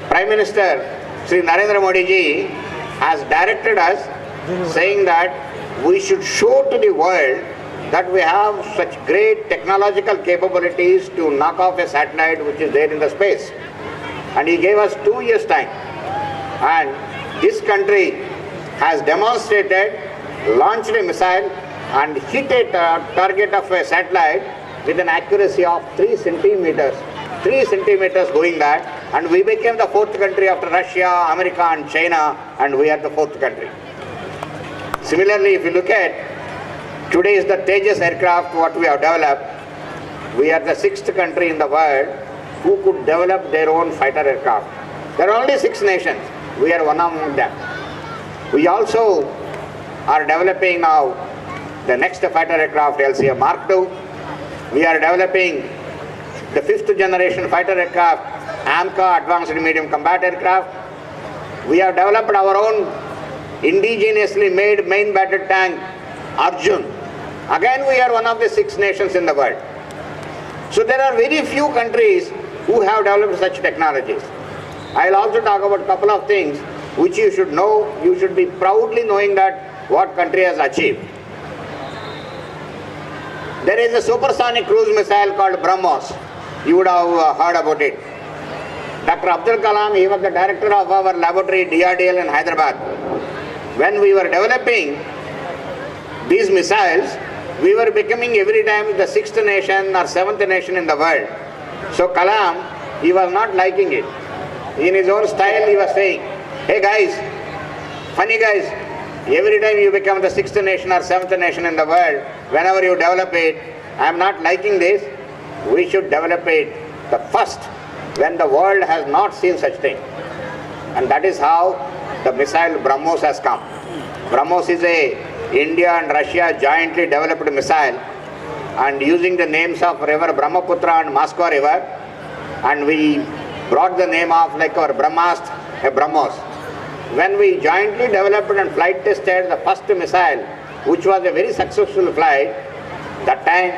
Prime Minister Sri Narendra Modi ji has directed us saying that we should show to the world that we have such great technological capabilities to knock off a satellite which is there in the space. And he gave us 2 years time. And this country has demonstrated, launched a missile and hit a target of a satellite with an accuracy of 3 centimeters. 3 centimeters going that, and we became the 4th country after Russia, America and China, and we are the 4th country. Similarly, if you look at today is the Tejas aircraft what we have developed, we are the 6th country in the world who could develop their own fighter aircraft. There are only 6 nations. We are one among them. We also are developing now the next fighter aircraft, LCA Mark II. We are developing the 5th generation fighter aircraft, AMCA, Advanced Medium Combat Aircraft. We have developed our own indigenously made main battle tank, Arjun. Again, we are one of the 6 nations in the world. So there are very few countries who have developed such technologies. I will also talk about a couple of things which you should know. You should be proudly knowing that what country has achieved. There is a supersonic cruise missile called BrahMos. You would have heard about it. Dr. Abdul Kalam, he was the director of our laboratory DRDL in Hyderabad. When we were developing these missiles, we were becoming every time the 6th nation or 7th nation in the world. So Kalam, he was not liking it. In his own style, he was saying, hey guys, funny guys, every time you become the 6th nation or 7th nation in the world, whenever you develop it, I am not liking this. We should develop it the first when the world has not seen such thing. And that is how the missile BrahMos has come. BrahMos is a India and Russia jointly developed missile, and using the names of river Brahmaputra and Moscow river, and we brought the name of like our Brahmast, a BrahMos. When we jointly developed and flight tested the first missile, which was a very successful flight, that time,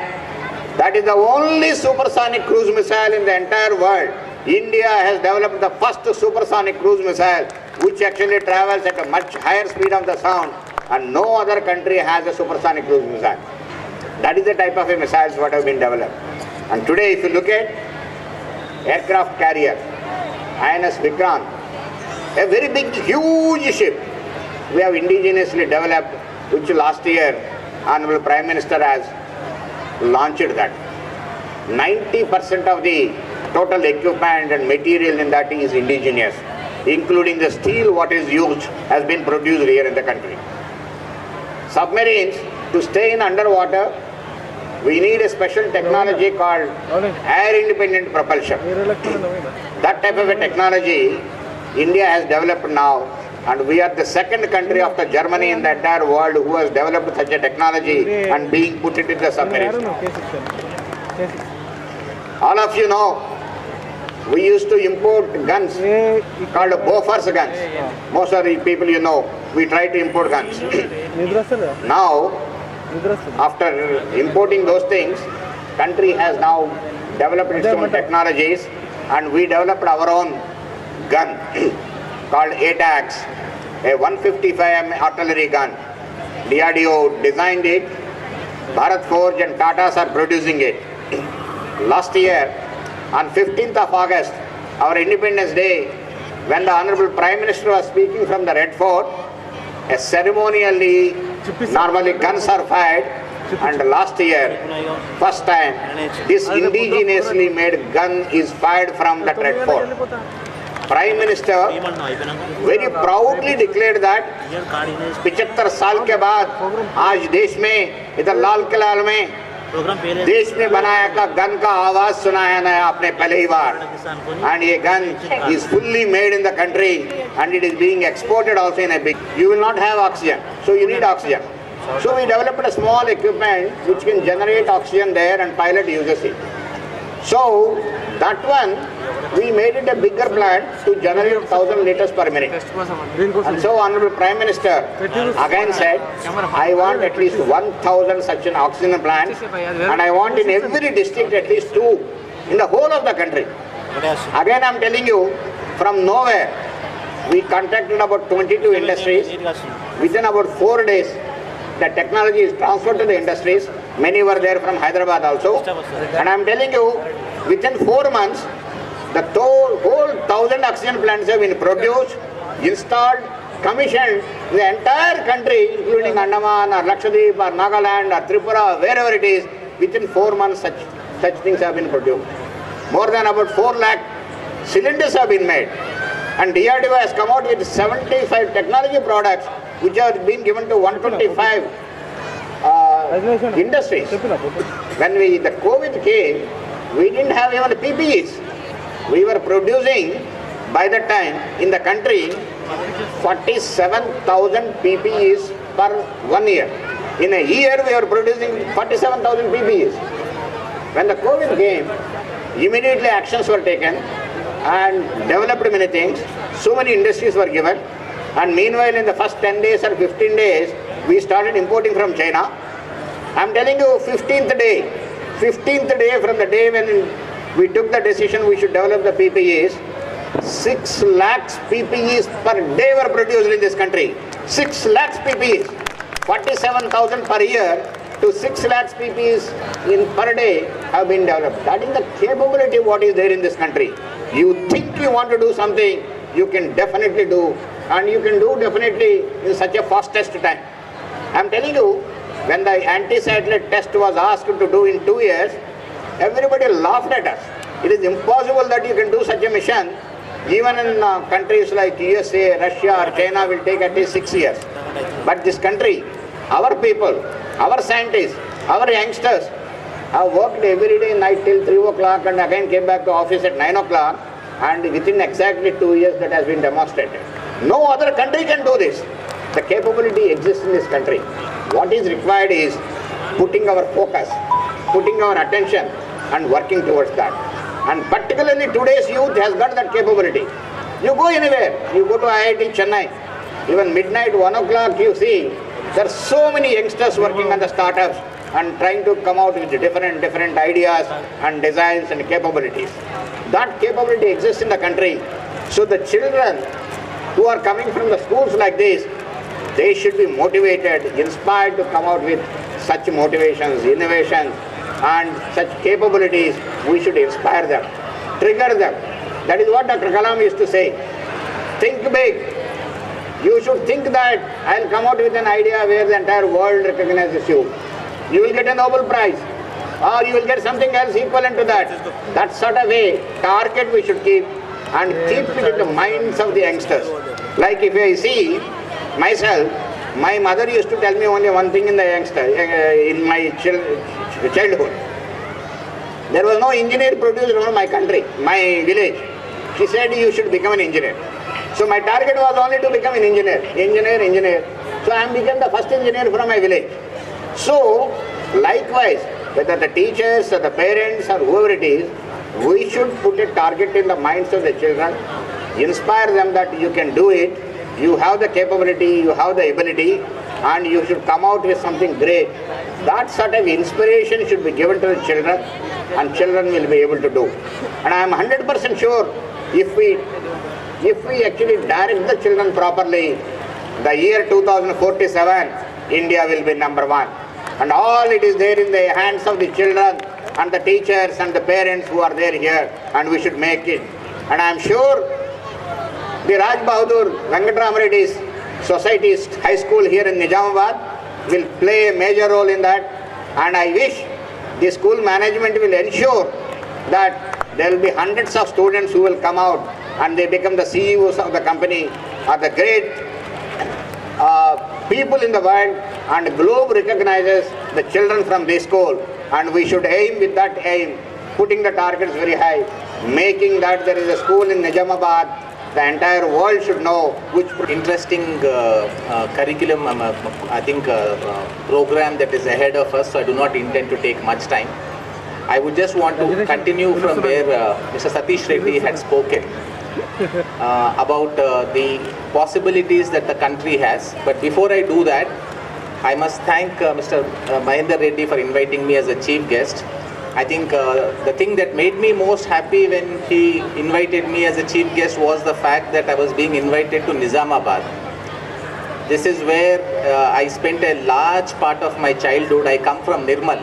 that is the only supersonic cruise missile in the entire world. India has developed the first supersonic cruise missile, which actually travels at a much higher speed of the sound, and no other country has a supersonic cruise missile. That is the type of a missiles what have been developed. And today, if you look at aircraft carrier, INS Vikrant, a very big, huge ship, we have indigenously developed, which last year Honorable Prime Minister has launched that. 90% of the total equipment and material in that is indigenous, including the steel what is used has been produced here in the country. Submarines, to stay in underwater, we need a special technology called air independent propulsion. That type of a technology India has developed now, and we are the 2nd country after Germany in the entire world who has developed such a technology and being put it in the submarines. All of you know, we used to import guns called Bofors guns. Most of the people you know, we try to import guns. Now, after importing those things, country has now developed its own technologies, and we developed our own gun called ATAX, a 155mm artillery gun. DRDO designed it, Bharat Forge and Tatas are producing it. Last year, on 15th of August, our Independence Day, when the Honorable Prime Minister was speaking from the Red Fort, a ceremonially, normally guns are fired, and last year, first time, this indigenously made gun is fired from that Red Fort. Prime Minister very proudly declared that 75 साल के बाद आज देश में इधर लाल किला में देश में बनाया का गन का आवाज सुना है ना आपने पहले ही बार, and ये gun is fully made in the country and it is being exported also in a big. You will not have oxygen, so you need oxygen. So we developed a small equipment which can generate oxygen there and pilot uses it. So that one we made it a bigger plant to generate 1,000 liters per minute. And so Honorable Prime Minister again said, I want at least 1,000 such an oxygen plants and I want in every district at least 2 in the whole of the country. Again I am telling you, from nowhere we contacted about 22 industries. Within about 4 days the technology is transferred to the industries. Many were there from Hyderabad also. And I am telling you, within 4 months, the whole 1,000 oxygen plants have been produced, installed, commissioned in the entire country, including Andaman or Lakshadweep or Nagaland or Tripura, wherever it is. Within 4 months, such things have been produced. More than about 4 lakh cylinders have been made. And DRDO has come out with 75 technology products which have been given to 125 industries. When the COVID came, we didn't have even the PPEs. We were producing by that time in the country 47,000 PPEs per 1 year. In a year we were producing 47,000 PPEs. When the COVID came, immediately actions were taken and developed many things. So many industries were given. And meanwhile in the first 10 days or 15 days, we started importing from China. I am telling you, 15th day from the day when we took the decision we should develop the PPEs, 6 lakhs PPEs per day were produced in this country. 6 lakhs PPEs, 47,000 per year to 6 lakhs PPEs per day have been developed. That is the capability what is there in this country. You think you want to do something, you can definitely do, and you can do definitely in such a fastest time. I am telling you, when the anti-satellite test was asked to do in 2 years, everybody laughed at us. It is impossible that you can do such a mission. Even in countries like USA, Russia or China will take at least 6 years. But this country, our people, our scientists, our youngsters have worked every day night till 3 o'clock and again came back to office at 9 o'clock, and within exactly 2 years that has been demonstrated. No other country can do this. The capability exists in this country. What is required is putting our focus, putting our attention and working towards that. And particularly today's youth has got that capability. You go anywhere, you go to IIT Chennai, even midnight, 1 o'clock you see, there are so many youngsters working on the startups and trying to come out with different ideas and designs and capabilities. That capability exists in the country. So the children who are coming from the schools like this, they should be motivated, inspired to come out with such motivations, innovations and such capabilities. We should inspire them, trigger them. That is what Dr. Kalam used to say. Think big. You should think that I'll come out with an idea where the entire world recognizes you. You will get a Nobel Prize or you will get something else equivalent to that. That sort of a target we should keep and keep it in the minds of the youngsters. Like if I see myself, my mother used to tell me only one thing in my childhood. There was no engineer produced in my country, my village. She said you should become an engineer. So my target was only to become an engineer. So I became the first engineer from my village. So likewise, whether the teachers or the parents or whoever it is, we should put a target in the minds of the children, inspire them that you can do it, you have the capability, you have the ability, and you should come out with something great. That sort of inspiration should be given to the children, and children will be able to do. And I am 100% sure if we actually direct the children properly, the year 2047, India will be number 1. And all it is there in the hands of the children and the teachers and the parents who are there here, and we should make it. And I am sure the Raj Bahadur Venkatram Reddy's Society's High School here in Nizamabad will play a major role in that, and I wish the school management will ensure that there will be hundreds of students who will come out and they become the CEOs of the company or the great people in the world, and globe recognizes the children from this school and we should aim with that aim, putting the targets very high, making that there is a school in Nizamabad, the entire world should know which interesting curriculum, I think program that is ahead of us, so I do not intend to take much time. I would just want to continue from where Mr. Satish Reddy had spoken about the possibilities that the country has. But before I do that, I must thank Mr. Mahendra Reddy for inviting me as a chief guest. I think the thing that made me most happy when he invited me as a chief guest was the fact that I was being invited to Nizamabad. This is where I spent a large part of my childhood. I come from Nirmal,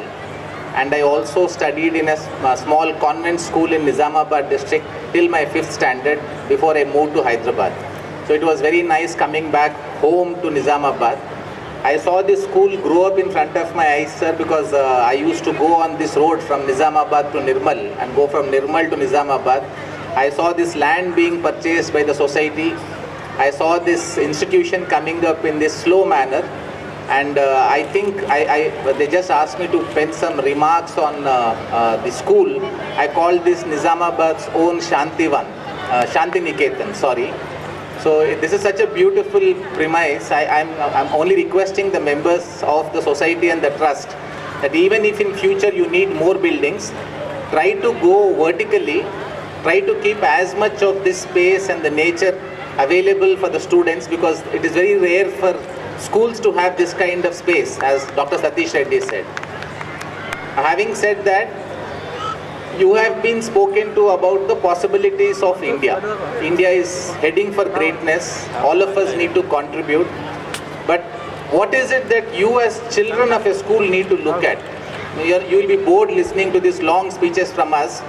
and I also studied in a small convent school in Nizamabad district till my 5th standard before I moved to Hyderabad. So it was very nice coming back home to Nizamabad. I saw this school grow up in front of my eyes, sir, because I used to go on this road from Nizamabad to Nirmal and go from Nirmal to Nizamabad. I saw this land being purchased by the society. I saw this institution coming up in this slow manner. And I think they just asked me to pen some remarks on the school. I called this Nizamabad's own Shanti Niketan, sorry. So this is such a beautiful premise. I'm only requesting the members of the society and the trust that even if in future you need more buildings, try to go vertically, try to keep as much of this space and the nature available for the students, because it is very rare for schools to have this kind of space, as Dr. Satish Reddy said. Having said that, you have been spoken to about the possibilities of India. India is heading for greatness. All of us need to contribute. But what is it that you as children of a school need to look at? You will be bored listening to these long speeches from us.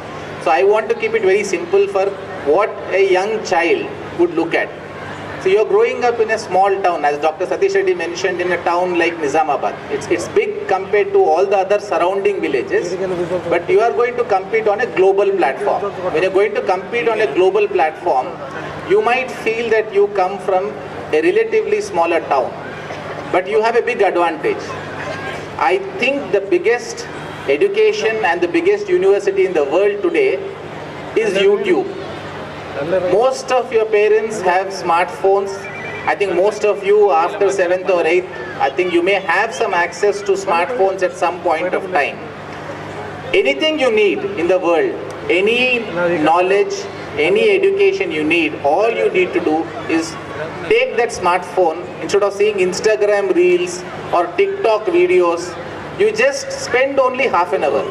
So I want to keep it very simple for what a young child would look at. So you're growing up in a small town, as Dr. Satish Reddy mentioned, in a town like Nizamabad. It's big compared to all the other surrounding villages, but you are going to compete on a global platform. When you're going to compete on a global platform, you might feel that you come from a relatively smaller town, but you have a big advantage. I think the biggest education and the biggest university in the world today is YouTube. Most of your parents have smartphones. I think most of you after 7th or 8th, I think you may have some access to smartphones at some point of time. Anything you need in the world, any knowledge, any education you need, all you need to do is take that smartphone, instead of seeing Instagram reels or TikTok videos, you just spend only half an hour.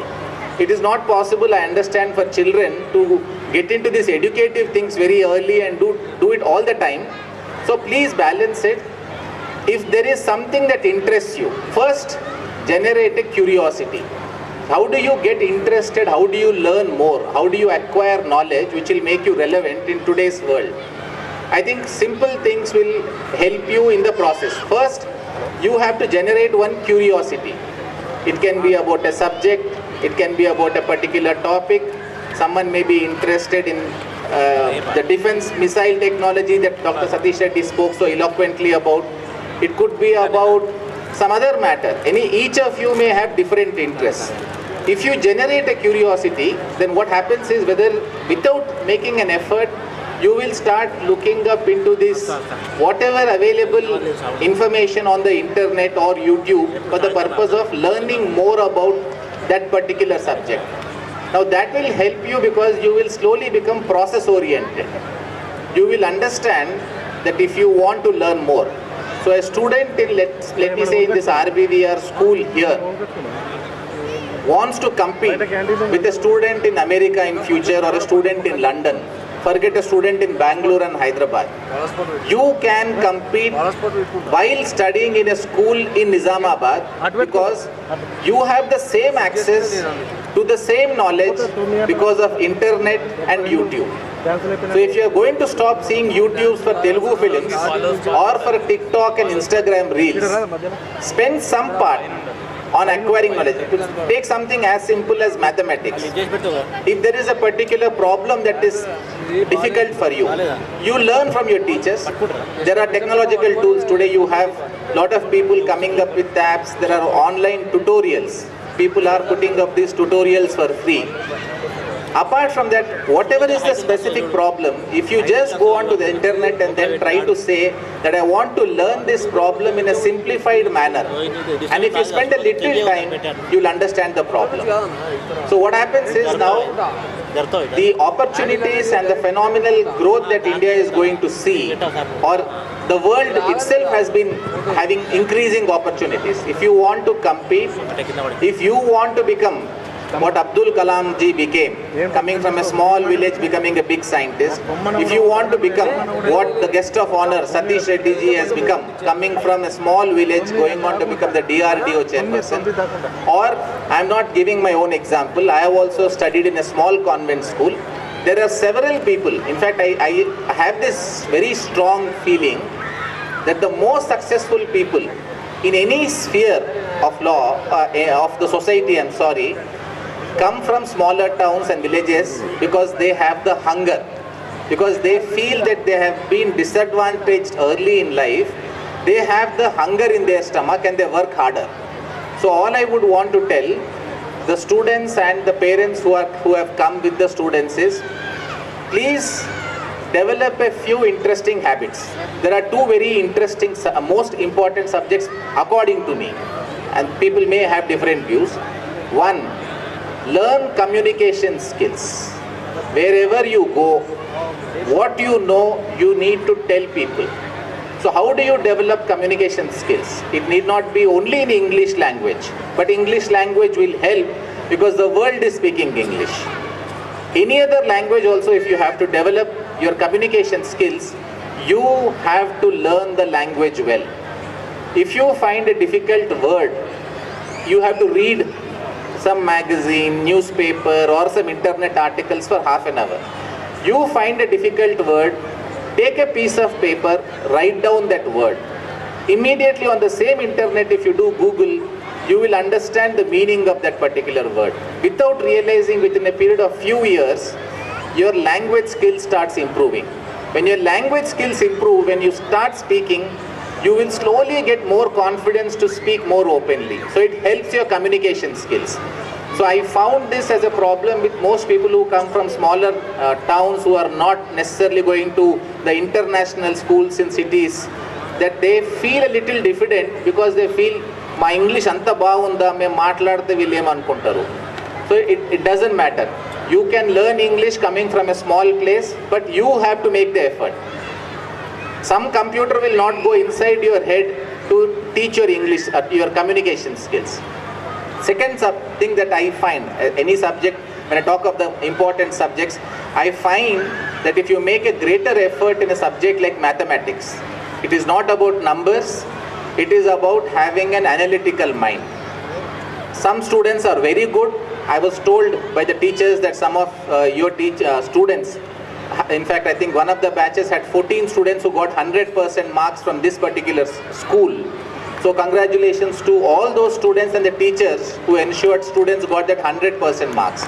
It is not possible, I understand, for children to get into these educative things very early and do it all the time. So please balance it. If there is something that interests you, first generate a curiosity. How do you get interested? How do you learn more? How do you acquire knowledge which will make you relevant in today's world? I think simple things will help you in the process. First, you have to generate one curiosity. It can be about a subject, it can be about a particular topic. Someone may be interested in the defense missile technology that Dr. Satish Reddy spoke so eloquently about. It could be about some other matter. Each of you may have different interests. If you generate a curiosity, then what happens is, without making an effort, you will start looking up into this whatever available information on the internet or YouTube for the purpose of learning more about that particular subject. Now that will help you because you will slowly become process oriented. You will understand that if you want to learn more. So a student in, let me say in this RBVRR school here, wants to compete with a student in America in future or a student in London. Forget a student in Bangalore and Hyderabad. You can compete while studying in a school in Nizamabad because you have the same access to the same knowledge because of internet and YouTube. So if you are going to stop seeing YouTubes for Telugu films or for TikTok and Instagram reels, spend some part on acquiring knowledge. Take something as simple as mathematics. If there is a particular problem that is difficult for you, you learn from your teachers. There are technological tools. Today you have a lot of people coming up with apps. There are online tutorials. people are putting up these tutorials for free. Apart from that, whatever is the specific problem, if you just go onto the internet and then try to say that I want to learn this problem in a simplified manner, and if you spend a little time, you'll understand the problem. So what happens is now, the opportunities and the phenomenal growth that India is going to see, or the world itself has been having increasing opportunities. If you want to compete, if you want to become what Abdul Kalam ji became, coming from a small village becoming a big scientist. If you want to become what the guest of honor Satish Reddy ji has become, coming from a small village going on to become the DRDO chairperson. Or I am not giving my own example, I have also studied in a small convent school. There are several people, in fact I have this very strong feeling that the most successful people in any sphere of law, of the society, I'm sorry, come from smaller towns and villages because they have the hunger, because they feel that they have been disadvantaged early in life. They have the hunger in their stomach and they work harder. So all I would want to tell the students and the parents who have come with the students is, please develop a few interesting habits. There are two very interesting, most important subjects according to me, and people may have different views. One, learn communication skills. Wherever you go, what you know, you need to tell people. So how do you develop communication skills? It need not be only in English language, but English language will help because the world is speaking English. Any other language also, if you have to develop your communication skills, you have to learn the language well. If you find a difficult word, you have to read some magazine, newspaper or some internet articles for half an hour. You find a difficult word, take a piece of paper, write down that word. Immediately on the same internet, if you do Google, you will understand the meaning of that particular word. Without realizing, within a period of few years, your language skills starts improving. When your language skills improve, when you start speaking, you will slowly get more confidence to speak more openly. So it helps your communication skills. So I found this as a problem with most people who come from smaller towns, who are not necessarily going to the international schools in cities, that they feel a little diffident because they feel my English anta baagunda me maatladte veelu em anukuntaru. So it doesn't matter. You can learn English coming from a small place, but you have to make the effort. Some computer will not go inside your head to teach your English, your communication skills. Second thing that I find, any subject, when I talk of the important subjects, I find that if you make a greater effort in a subject like mathematics, it is not about numbers, it is about having an analytical mind. Some students are very good. I was told by the teachers that some of your students, in fact, I think one of the batches had 14 students who got 100% marks from this particular school. So congratulations to all those students and the teachers who ensured students got that 100% marks.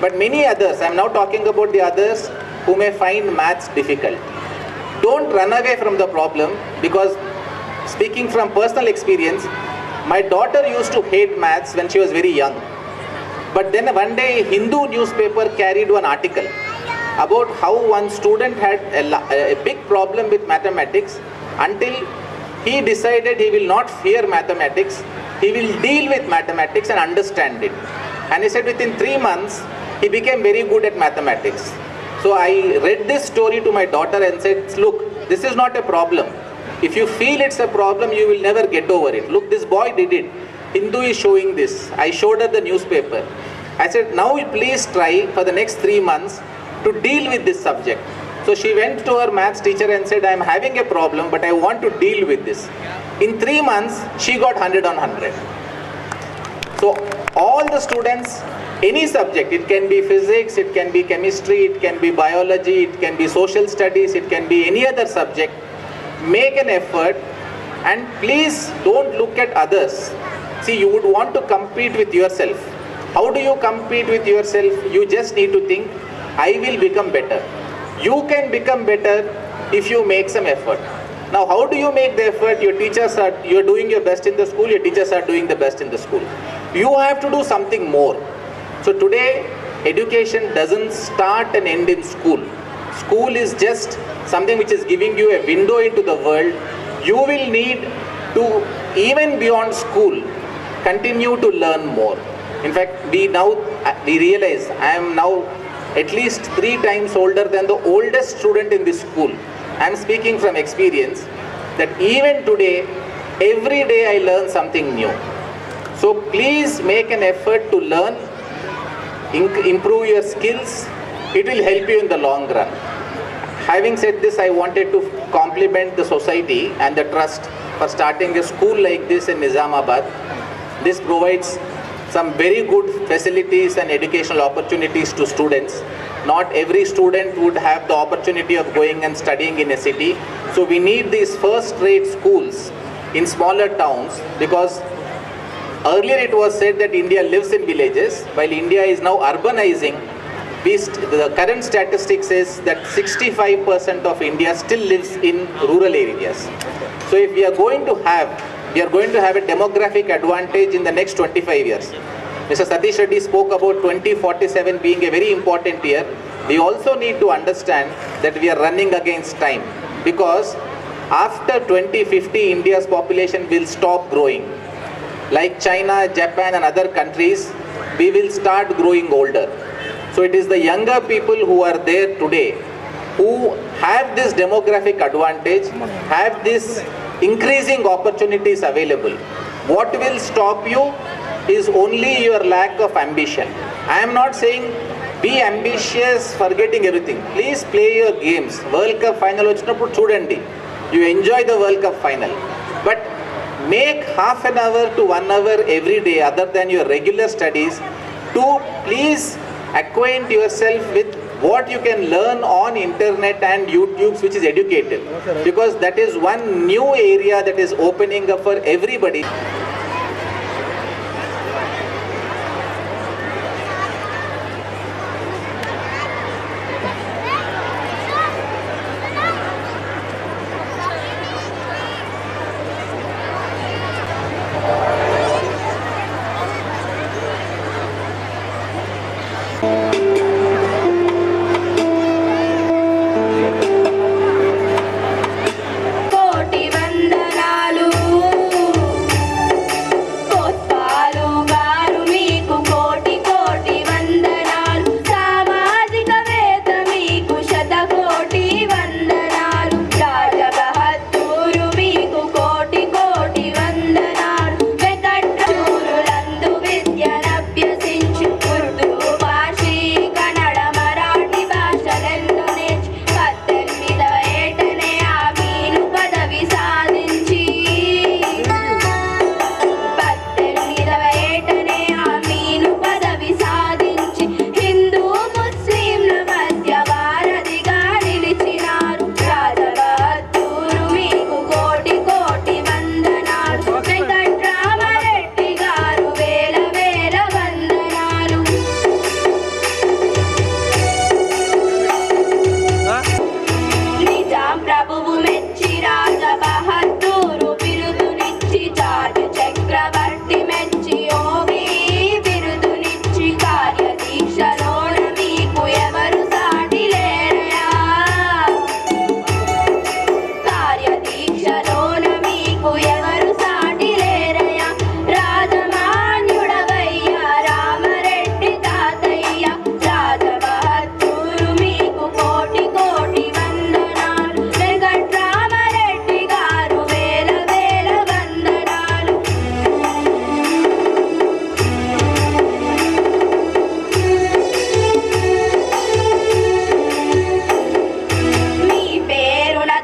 But many others, I am now talking about the others who may find maths difficult. Don't run away from the problem, because speaking from personal experience, my daughter used to hate maths when she was very young. But then one day Hindu newspaper carried one article about how one student had a big problem with mathematics until he decided he will not fear mathematics, he will deal with mathematics and understand it. And he said within 3 months, he became very good at mathematics. So I read this story to my daughter and said, look, this is not a problem. If you feel it's a problem, you will never get over it. Look, this boy did it. Hindu is showing this. I showed her the newspaper. I said, now please try for the next 3 months to deal with this subject. So she went to her maths teacher and said, I am having a problem, but I want to deal with this. In 3 months, she got 100 on 100. So all the students, any subject, it can be physics, it can be chemistry, it can be biology, it can be social studies, it can be any other subject, make an effort and please don't look at others. See, you would want to compete with yourself. How do you compete with yourself? You just need to think, I will become better. You can become better if you make some effort. Now, how do you make the effort? Your teachers are, you're doing your best in the school, your teachers are doing the best in the school. you have to do something more. So today, education doesn't start and end in school. School is just something which is giving you a window into the world. You will need to, even beyond school, continue to learn more. In fact, we realize I am now at least 3 times older than the oldest student in this school. I am speaking from experience that even today, every day I learn something new. So please make an effort to learn, improve your skills. It will help you in the long run. Having said this, I wanted to compliment the society and the trust for starting a school like this in Nizamabad. This provides some very good facilities and educational opportunities to students. Not every student would have the opportunity of going and studying in a city. So we need these first-rate schools in smaller towns, because earlier it was said that India lives in villages, while India is now urbanizing. The current statistics says that 65% of India still lives in rural areas. So if we are going to have a demographic advantage in the next 25 years. Mr. Satish Reddy spoke about 2047 being a very important year. We also need to understand that we are running against time, because after 2050, India's population will stop growing. Like China, Japan and other countries, we will start growing older. So it is the younger people who are there today who have this demographic advantage, have this increasing opportunities available. What will stop you is only your lack of ambition. I am not saying be ambitious forgetting everything. Please play your games. World Cup final vachinappudu chudandi. You enjoy the World Cup final. But make half an hour to 1 hour every day other than your regular studies to please acquaint yourself with what you can learn on internet and YouTube, which is educative, because that is one new area that is opening up for everybody.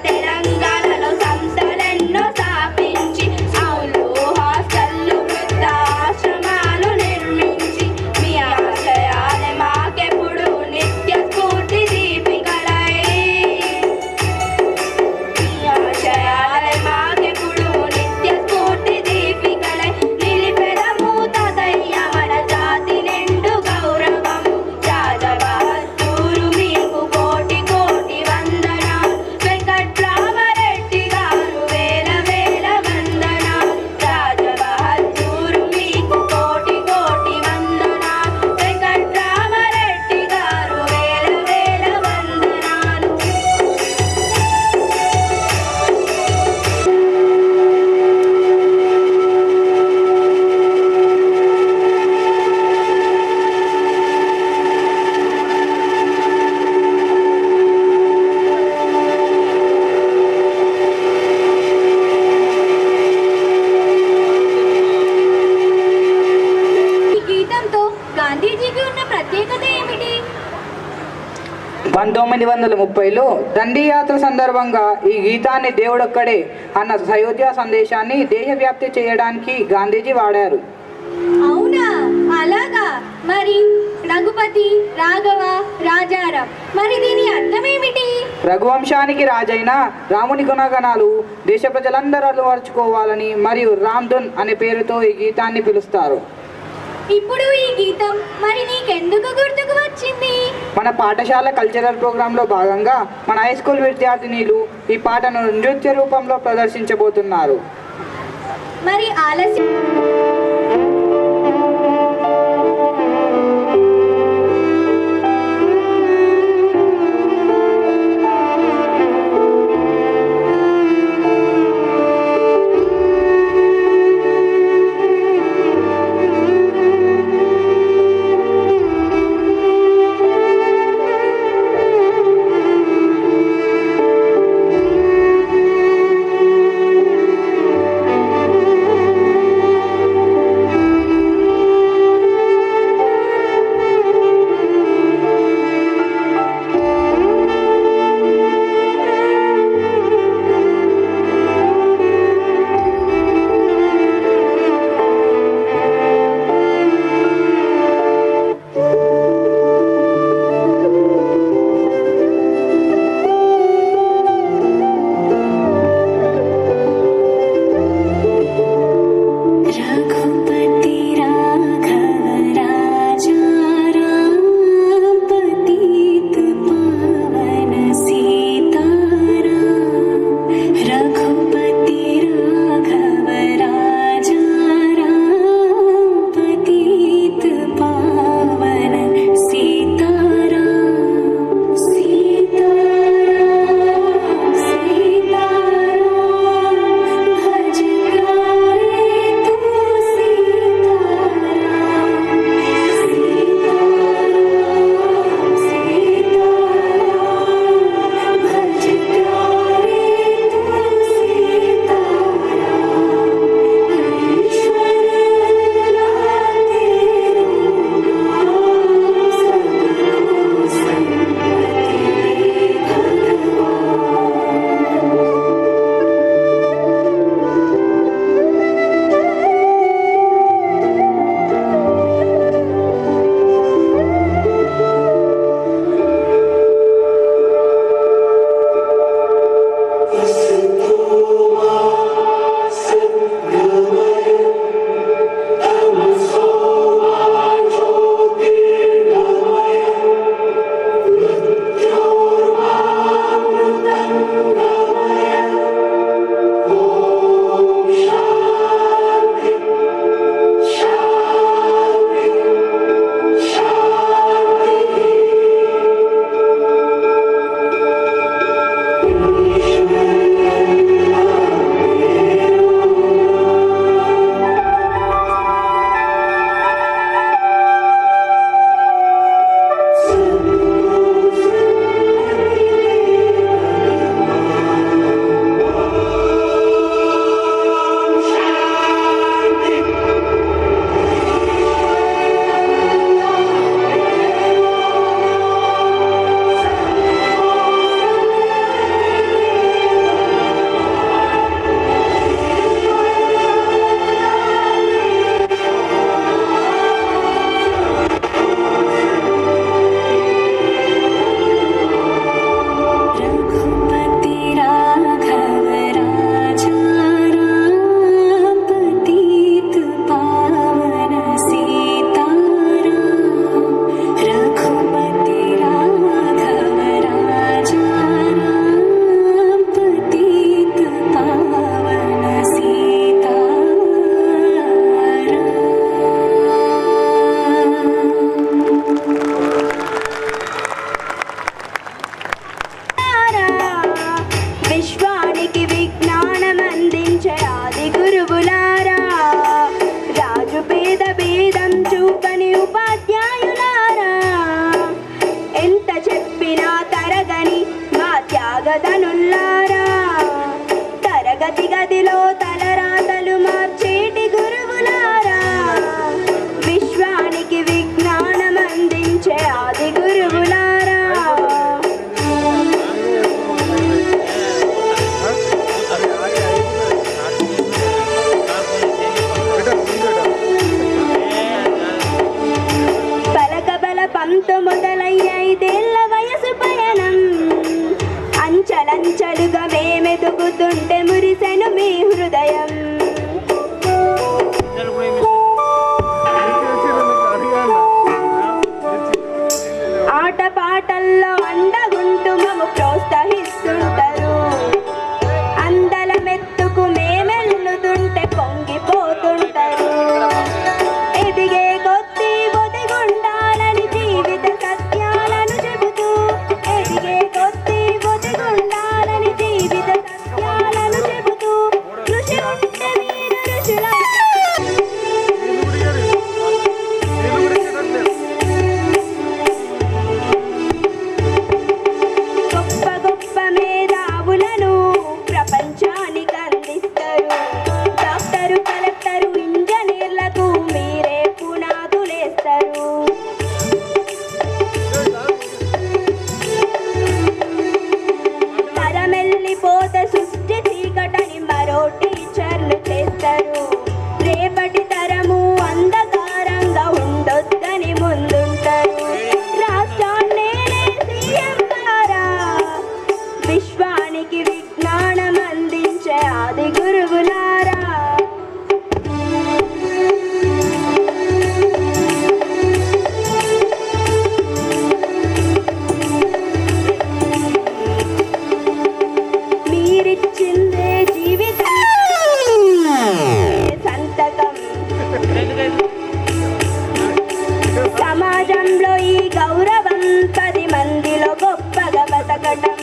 తెలంగాణలో సంస్థలెన్నో స్థాపించి 1930లో దండి యాత్ర సందర్భంగా ఈ గీతాన్ని దేవుడొక్కడే అన్న అయోధ్య సందేశాన్ని దేశవ్యాప్తి చేయడానికి గాంధీజీ వాడారు. అవునా, అలాగా. మరి రఘుపతి, రాఘవ, రాజారాం, మరి దీని అర్థమేమిటి? రఘువంశానికి రాజైన రాముని గుణగణాలు దేశ ప్రజలందరూ అలవర్చుకోవాలని మరియు రామ్ధున్ అనే పేరుతో ఈ గీతాన్ని పిలుస్తారు. ఇప్పుడు ఈ గీతం మరి నీకెందుకు గుర్తుకు వచ్చింది? మన పాఠశాల కల్చరల్ ప్రోగ్రాంలో భాగంగా మన హై స్కూల్ విద్యార్థినిలు ఈ పాటను నృత్య రూపంలో ప్రదర్శించబోతున్నారు. మరి ఆలస్యం త్యాగదనుల్లారా తరగతి గదిలో తలరాతలు మార్చేటి గురువులారా విశ్వానికి విజ్ఞానం అందించే ఆది గురువులారా ఆది గురువులారా. మీరిచ్చిందే జీవితం సంతకం, సమాజంలో ఈ గౌరవం 10 మందిలో గొప్పగా బతకటం.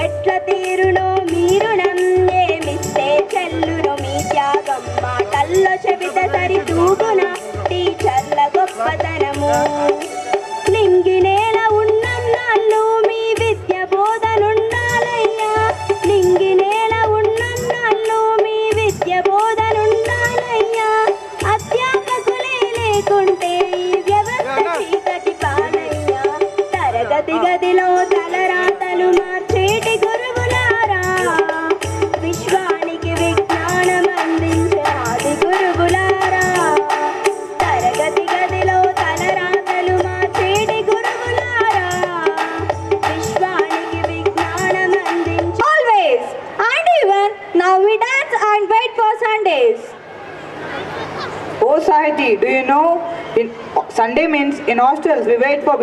ఎట్ల తీరునో మీరుణం, ఏమిస్తే చెల్లును మీ త్యాగం. మాటల్లో చెబితే సరి తూగున టీచర్ల గొప్పతనము. నింగినేల ఉన్నన్నాళ్ళు మీ విద్య బోధనుండాలయ్యా. నింగినేల ఉన్నన్నాళ్ళు మీ విద్య బోధనుండాలయ్యా. అధ్యాపకులే లేకుంటే ఈ వ్యవస్థ చీకటి పాలయ్యా. తరగతి గదిలో తలరాతలు మార్చేటి గురువులారా. విశ్వానికి విజ్ఞానం అందించే ఆది గురువులారా. తరగతి గదిలో తలరాతలు మార్చేటి గురువులారా. విశ్వానికి విజ్ఞానం అందించే. Always and even now we dance and wait for Sundays. Oh Sahiti, do you know in Sunday means in hostels we wait for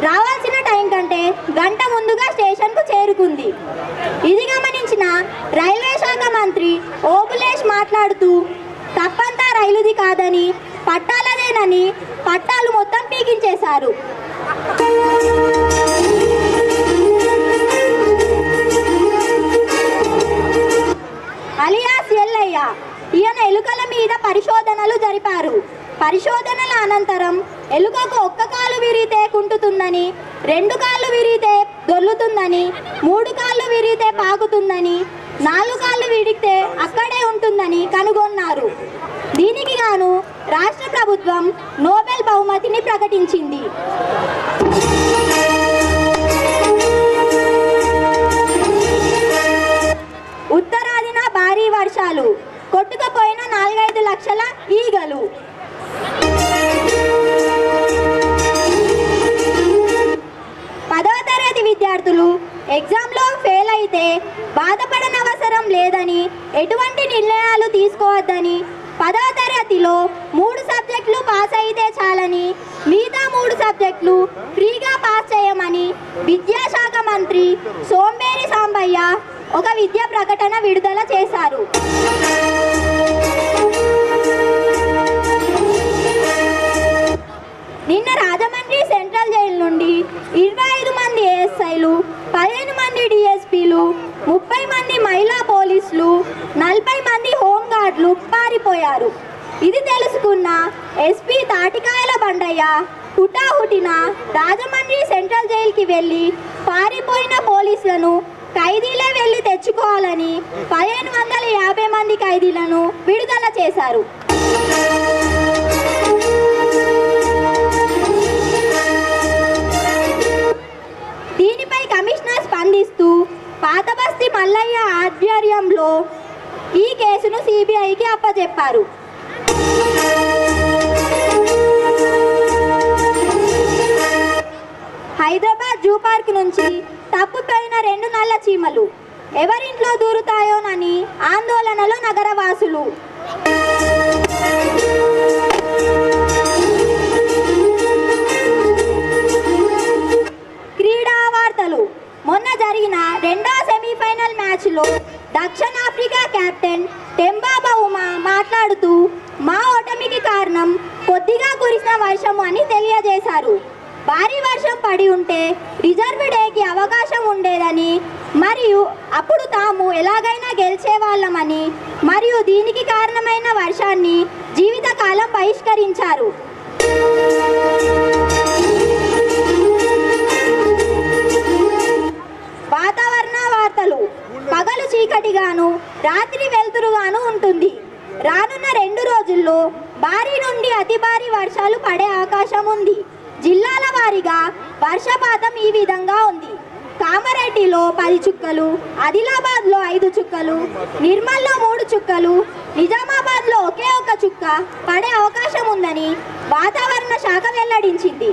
రావాల్సిన టైం కంటే గంట ముందుగా స్టేషన్కు చేరుకుంది. ఇది గమనించిన రైల్వే శాఖ మంత్రి ఓబులేష్ మాట్లాడుతూ తప్పంతా రైలుది కాదని, పట్టాలదేనని పట్టాలు మొత్తం పీకించేశారు. అలియాస్ ఎల్లయ్య ఈయన ఎలుకల మీద పరిశోధనలు జరిపారు. పరిశోధనల అనంతరం ఎలుకకు ఒక్క కాలు విరిగితే కుంటుతుందని, 2 కాళ్ళు విరిగితే దొర్లుతుందని, 3 కాళ్ళు విరిగితే పాకుతుందని, 4 కాళ్ళు విరిగితే అక్కడే ఉంటుందని కనుగొన్నారు. దీనికి గాను రాష్ట్ర ప్రభుత్వం నోబెల్ బహుమతిని ప్రకటించింది. ఉత్తరాదిన భారీ వర్షాలు, కొట్టుకుపోయిన 4-5 లక్షల ఈగలు. పదవ తరగతి విద్యార్థులు ఎగ్జామ్లో ఫెయిల్ అయితే బాధపడనవసరం లేదని, ఎటువంటి నిర్ణయాలు తీసుకోవద్దని, 10వ తరగతిలో 3 సబ్జెక్టులు పాస్ అయితే చాలని, మిగతా 3 సబ్జెక్టులు ఫ్రీగా పాస్ చేయమని విద్యాశాఖ మంత్రి సోంబేరి సాంబయ్య ఒక విద్యా ప్రకటన విడుదల చేశారు. నిన్న రాజమండ్రి సెంట్రల్ జైలు నుండి 25 మంది ఏఎస్ఐలు, 15 మంది డిఎస్పీలు, 30 మంది మహిళా పోలీసులు, 40 మంది హోంగార్డులు పారిపోయారు. ఇది తెలుసుకున్న ఎస్పీ తాటికాయల బండయ్య హుటాహుటిన రాజమండ్రి సెంట్రల్ జైలుకి వెళ్ళి పారిపోయిన పోలీసులను ఖైదీలే వెళ్ళి తెచ్చుకోవాలని 1550 మంది ఖైదీలను విడుదల చేశారు. దీనిపై కమిషనర్ స్పందిస్తూ పాతబస్తీ మల్లయ్య ఆధ్వర్యంలో ఈ కేసును సిబిఐకి అప్పచెప్పారు. హైదరాబాద్ జూ పార్క్ నుంచి తప్పుపోయిన 2 నల్ల చీమలు ఎవరింట్లో దూరుతాయోనని ఆందోళనలో నగరవాసులు. క్రీడా వార్తలు. మొన్న జరిగిన 2వ సెమీఫైనల్ మ్యాచ్లో దక్షిణాఫ్రికా కెప్టెన్ టెంబా బౌమా మాట్లాడుతూ మా ఓటమికి కారణం కొద్దిగా కురిసిన వర్షం అని తెలియజేశారు. భారీ వర్షం పడి ఉంటే రిజర్వ్ డేకి అవకాశం ఉండేదని, మరియు అప్పుడు తాము ఎలాగైనా గెలిచేవాళ్ళమని, మరియు దీనికి కారణమైన వర్షాన్ని జీవితకాలం బహిష్కరించారు. వాతావరణ వార్తలు. పగలు చీకటిగాను, రాత్రి వెలుతురుగాను ఉంటుంది. రానున్న 2 రోజుల్లో భారీ నుండి అతి భారీ వర్షాలు పడే అవకాశం ఉంది. జిల్లాల వారీగా వర్షపాతం ఈ విధంగా ఉంది. కామారెడ్డిలో 10 చుక్కలు, ఆదిలాబాద్లో 5 చుక్కలు, నిర్మల్లో 3 చుక్కలు, నిజామాబాద్లో ఒకే 1 చుక్క పడే అవకాశం ఉందని వాతావరణ శాఖ వెల్లడించింది.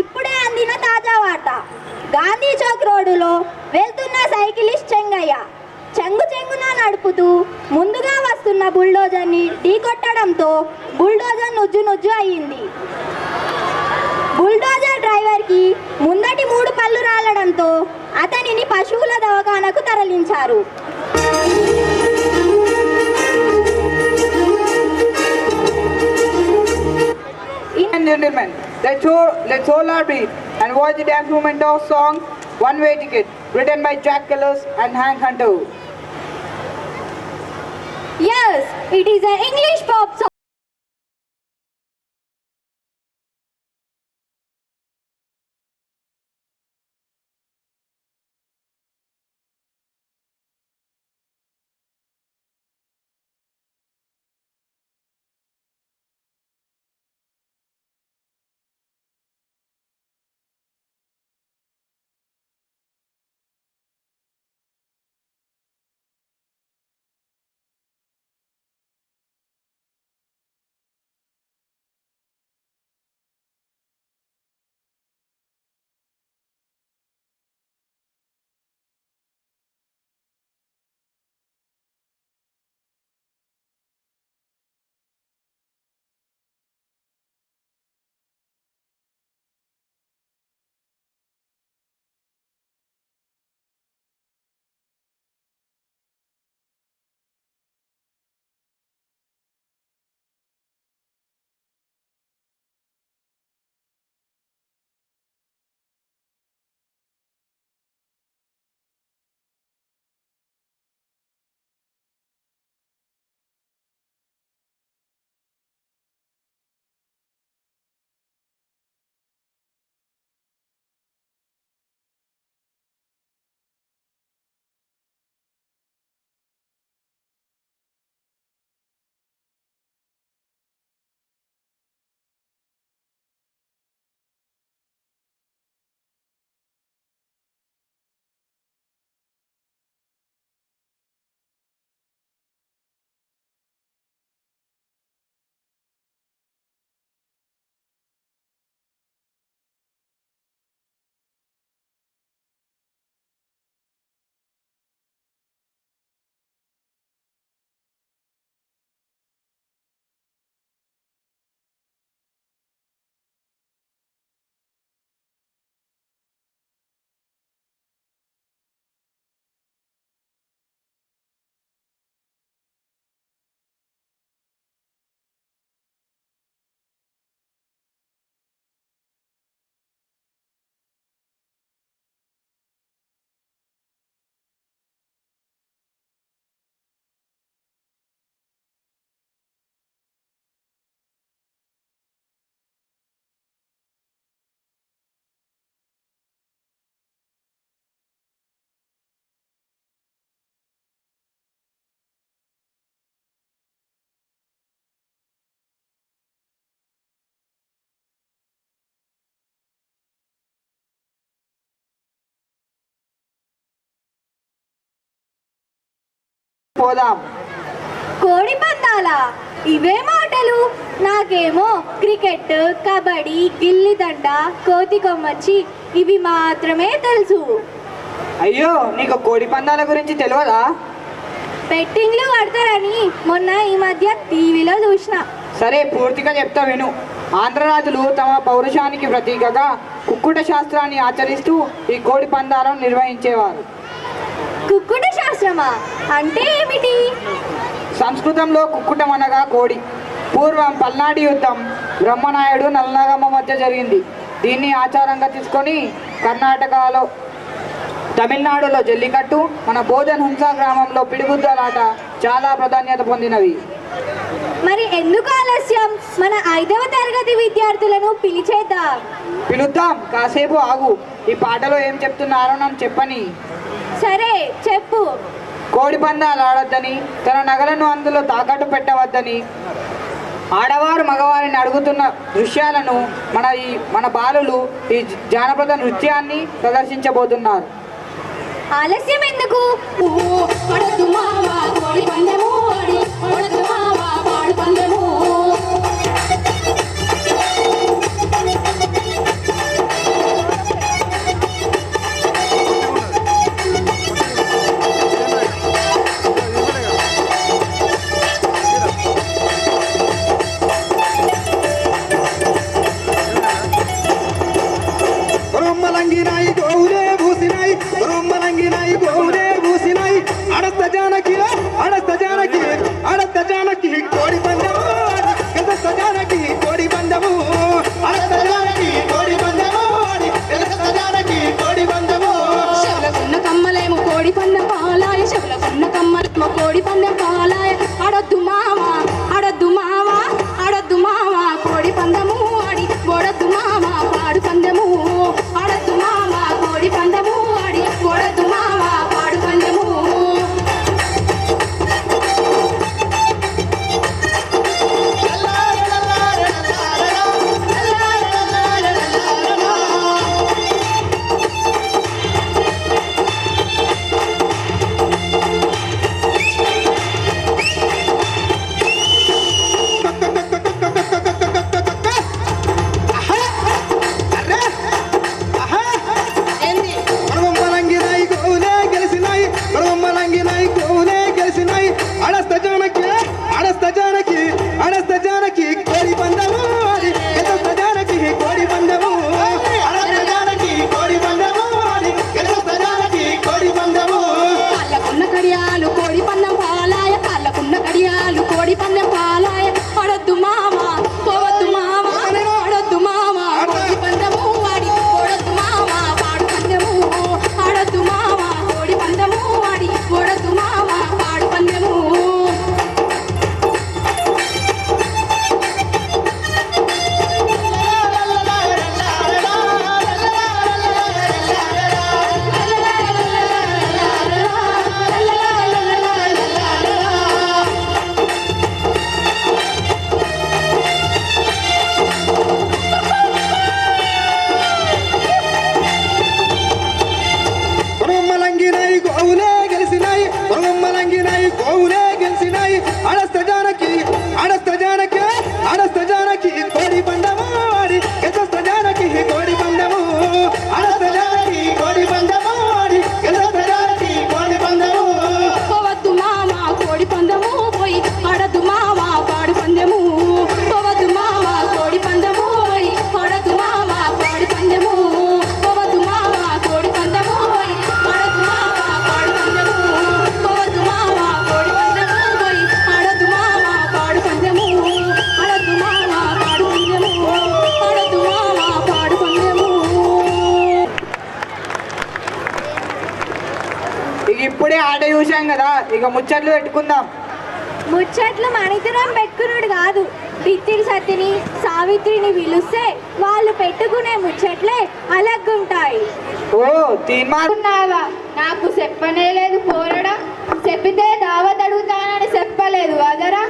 ఇప్పుడే అందిన తాజా వార్త. గాంధీ చౌక్ రోడ్డులో వెళ్తున్న సైకిలిస్ట్ చెంగయ్య చెంగున నడుపుతూ ముందుగా వస్తున్న బుల్డోజర్ని ఢీకొట్టడంతో బుల్డోజర్ నుజ్జు అయ్యింది. బుల్డోజర్ డ్రైవర్కి ముందటి 3 పళ్ళు రాలడంతో అతనిని పశువుల దవాఖానకు తరలించారు. Gentlemen, let's hold our breath and watch the dance movement of song One Way Ticket, written by Jack Kellers and Hank Hunter. Yes, it is an English pop song. పోదాం. కోడి పందాలా? ఇవే మాటలు. నాకేమో క్రికెట్, కబడ్డీ, గిల్లిదండ, కోతి కొమ్మచ్చి ఇవి మాత్రమే తెలుసు. అయ్యో, నీకు కోడి పందాల గురించి తెలియదా? బెట్టింగ్లు పడతారని మొన్న ఈ మధ్య టీవీలో చూసిన. సరే, పూర్తిగా చెప్తా విను. ఆంధ్రరాజులు తమ పౌరుషానికి ప్రతీకగా కుక్కుట శాస్త్రాన్ని ఆచరిస్తూ ఈ కోడి పందాలను నిర్వహించేవారు. కుక్కుట శాస్త్రమా అంటే ఏమిటి? సంస్కృతంలో కుక్కుటం అనగా కోడి. పూర్వం పల్నాటి యుద్ధం బ్రహ్మనాయుడు నల్లనాగమ్మ మధ్య జరిగింది. దీన్ని ఆచారంగా తీసుకొని కర్ణాటకలో, తమిళనాడులో జల్లికట్టు, మన భోజన్ హుంసా గ్రామంలో పిడిగుద్దలాట చాలా ప్రాధాన్యత పొందినవి. మరి ఎందుకు ఆలస్యం? మన 5వ తరగతి విద్యార్థులను పిలుద్దాం. కాసేపు ఆగు. ఈ పాటలో ఏం చెప్తున్నారో నన్ను చెప్పని. సరే చెప్పు. కోడి పందాలు ఆడొద్దని, తన నగలను అందులో తాకట్టు పెట్టవద్దని, ఆడవారు మగవారిని అడుగుతున్న దృశ్యాలను మన బాలులు ఈ జానపద నృత్యాన్ని ప్రదర్శించబోతున్నారు. ఆలస్యం ఎందుకు? కోడి పందెం పాలాయ ఆడొద్దు మావా, ఆడొద్దు మావా, ఆడొద్దు మావా, కోడి పందెము ఆడి ఓడొద్దు మావా, పాడు పందెము ఆడొద్దు మావా, కోడి పందెము ఆడి ఓడొద్దు మావా, పాడు పందెము. ఇప్పుడే ఆట చూసాం కదా, ఇక ముచ్చట్లు పెట్టుకుందాం. ముచ్చట్లు మనిద్దరం పెట్టుకున్నాడు కాదు, బిత్తిరి సత్తిని సావిత్రిని పిలుస్తే వాళ్ళు పెట్టుకునే ముచ్చట్లే అలాగుంటాయి. ఓ తీర్మానావా? నాకు చెప్పనే లేదు పోరడా, చెప్పితే దావత్ అడుగుతానని చెప్పలేదు అదరా.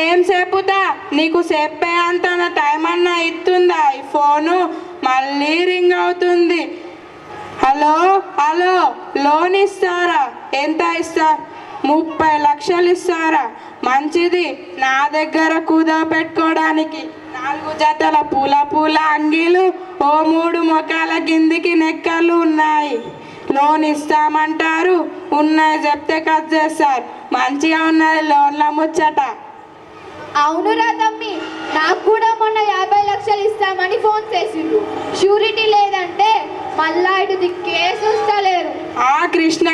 ఏం చెప్పుతా, నీకు చెప్పే అంత టైం అన్నా ఇస్తుందా? ఈ ఫోను మళ్ళీ రింగ్ అవుతుంది. హలో హలో, లోన్ ఇస్తారా? ఎంత ఇస్తా? 30 లక్షలు ఇస్తారా? మంచిది, నా దగ్గర కుదా పెట్టుకోవడానికి 4 జతల పూల అంగీలు, ఓ 3 మొక్కల కిందికి నెక్కలు ఉన్నాయి. లోన్ ఇస్తామంటారు, ఉన్నాయి చెప్తే కట్ చేస్తారు. మంచిగా ఉన్నది లోన్ల ముచ్చట. అవునురా తమ్మి, నాకు కూడా మొన్న 50 లక్షలు ఇస్తామని ఫోన్ చేసిండ్రు. షూరిటీ లేదంటే మళ్ళా ఇటు దిక్కే చూస్తలేరు. ఆ కృష్ణ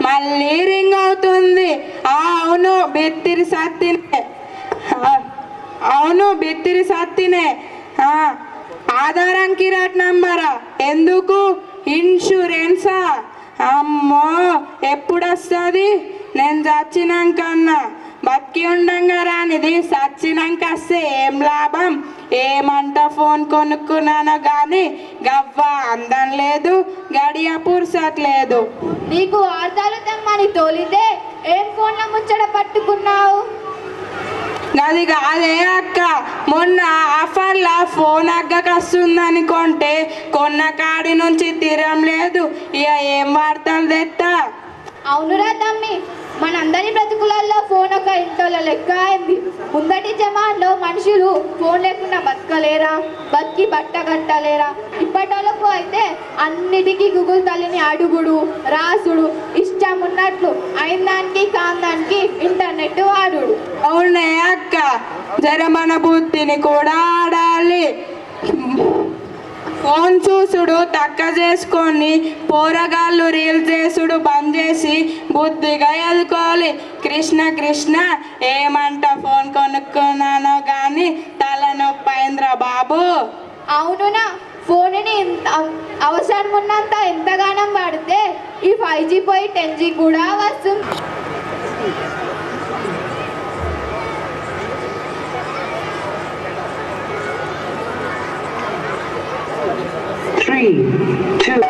మళ్ళీ రింగ్ అవుతుంది. అవును బిత్తిరి సత్తినే, అవును బిత్తిరి సత్తినే. ఆధారం కిరాట్ నంబరా? ఎందుకు? ఇన్సూరెన్సా? అమ్మో, ఎప్పుడు వస్తుంది? నేను చచ్చినాకన్నా, బతికి ఉండంగా రానిది, చచ్చినాక వస్తే ఏం లాభం? ఏమంట ఫోన్ కొనుక్కున్నాను కానీ గవ్వ అందం లేదు, గడియ పుర్సట్ లేదు. నీకు వార్తలు తెమ్మని తోలితే ఏం ఫోన్ల ముచ్చట పట్టుకున్నావు? అది కాదే అక్క, మొన్న ఆఫర్లా ఫోన్ అగ్గకు వస్తుందని కొంటే కొన్న కాడి నుంచి తీరం లేదు. ఇక ఏం వార్తలు తెత్తా? అవునురా తమ్మి, మనందరి బ్రతుకులలో ఫోన్ ఒక ఇంటోల లెక్క అయింది. ముందటి జమాన్లో మనుషులు ఫోన్ లేకుండా బతకలేరా, బతికి బట్ట కట్టలేరా? ఇప్పటిలకు అయితే అన్నిటికీ గూగుల్ తల్లిని అడుగుడు, రాసుడు, ఇష్టం ఉన్నట్లు అయిందానికి కాందానికి ఇంటర్నెట్ వాడుడు. అవునే అక్క, జర మన బుద్ధిని కూడా ఆడాలి. ఫోన్ చూసుడు తక్క చేసుకొని పోరగాళ్ళు రీల్ చేసుడు బంద్ చేసి బుద్ధిగా ఎదుకోవాలి. కృష్ణ ఏమంట ఫోన్ కొనుక్కున్నానో కానీ తలనొప్పి అయిందిరా బాబు. అవునునా, ఫోన్ని అవసరం ఉన్నంత ఎంతగానం వాడితే ఈ 5G పోయి 10G కూడా వస్తుంది. 3, 2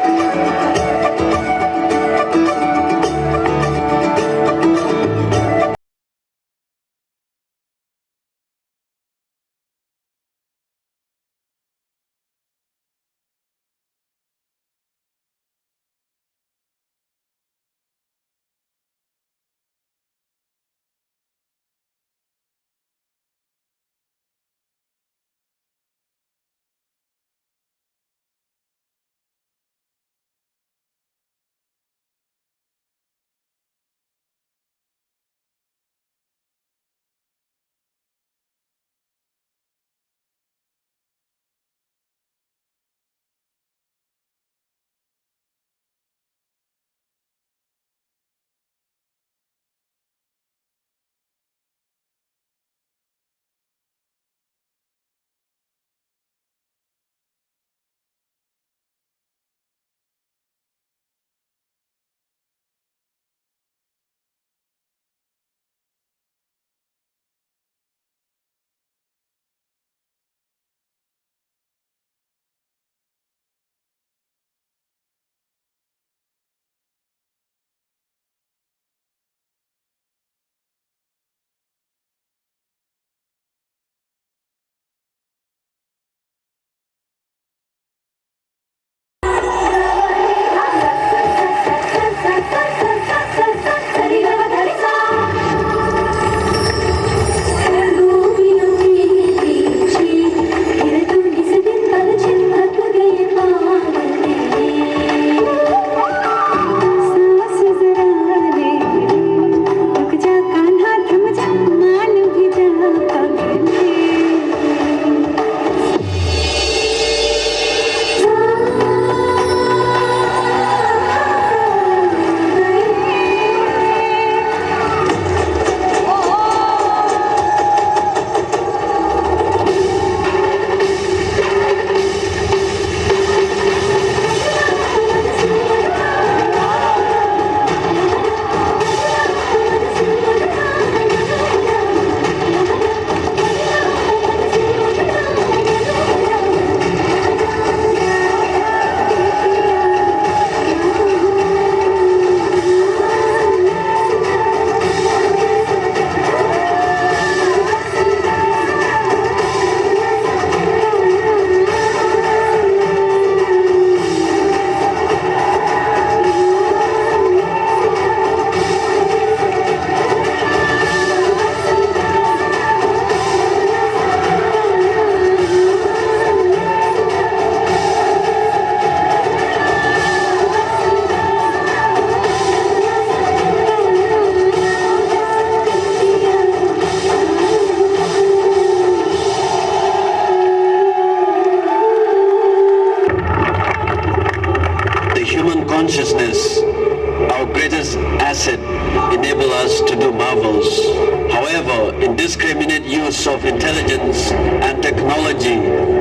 indiscriminate use of intelligence and technology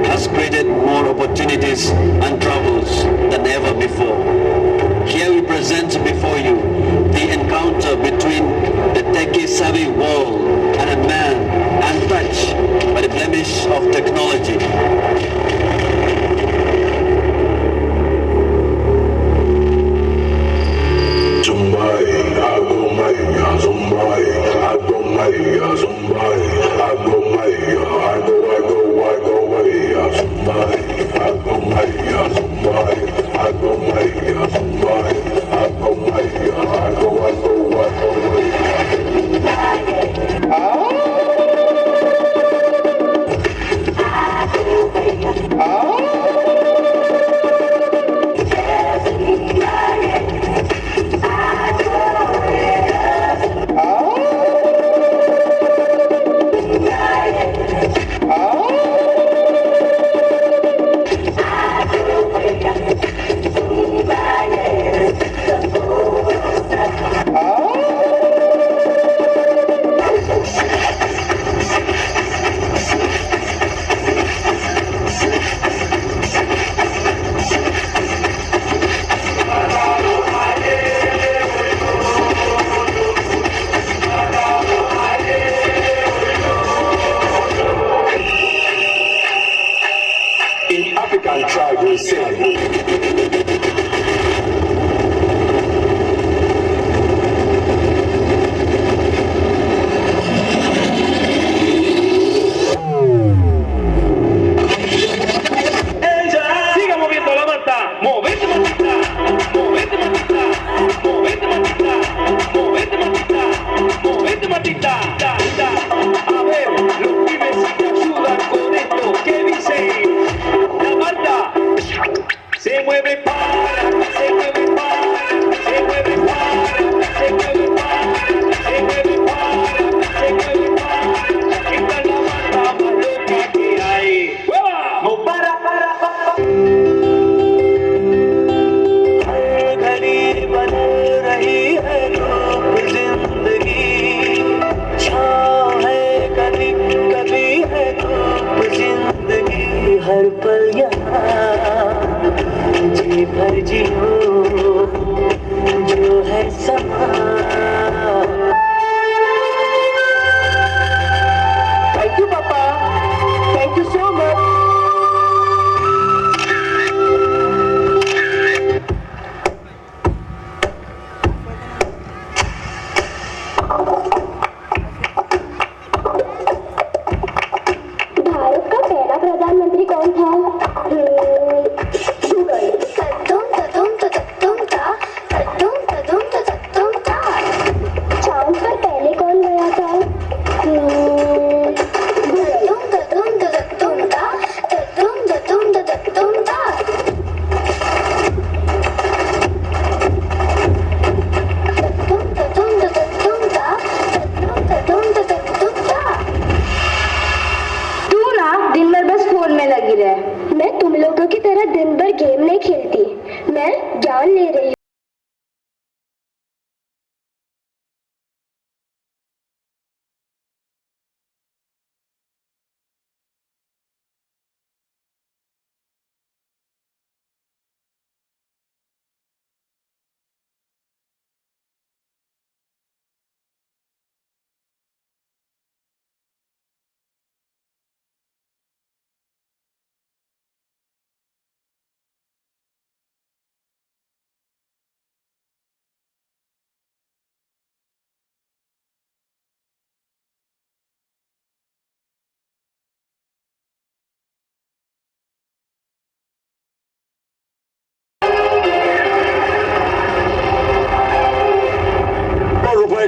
has created more opportunities and troubles than ever before. Here we present before you the encounter between the techie-savvy world and a man untouched by the blemish of technology.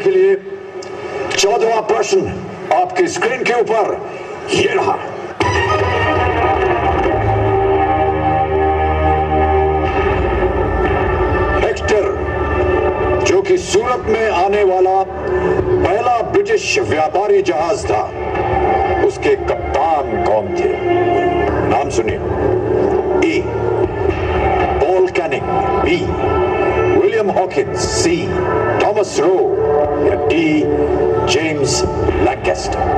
के लिए 14वां प्रश्न आपकी screen के ऊपर ये रहा। Actor जो कि सूरत में आने वाला पहला ब्रिटिश व्यापारी जहाज था, उसके कप्तान कौन थे? नाम सुनिए। A Paul Canning, B William Hawkins, C Thomas Roe, या D James Lancaster?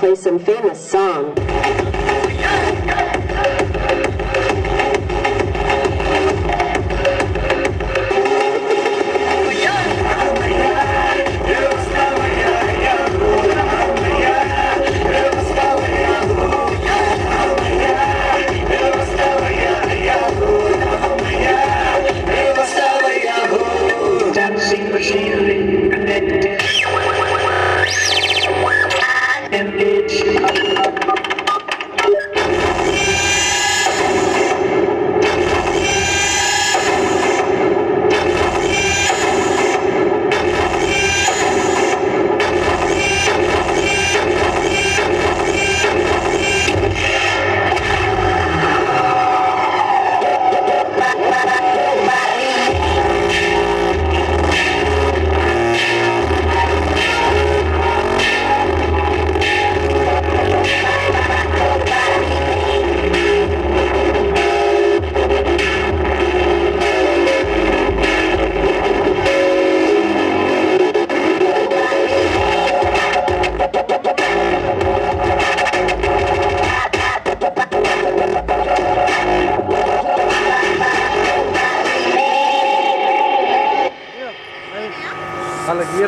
Play some famous song.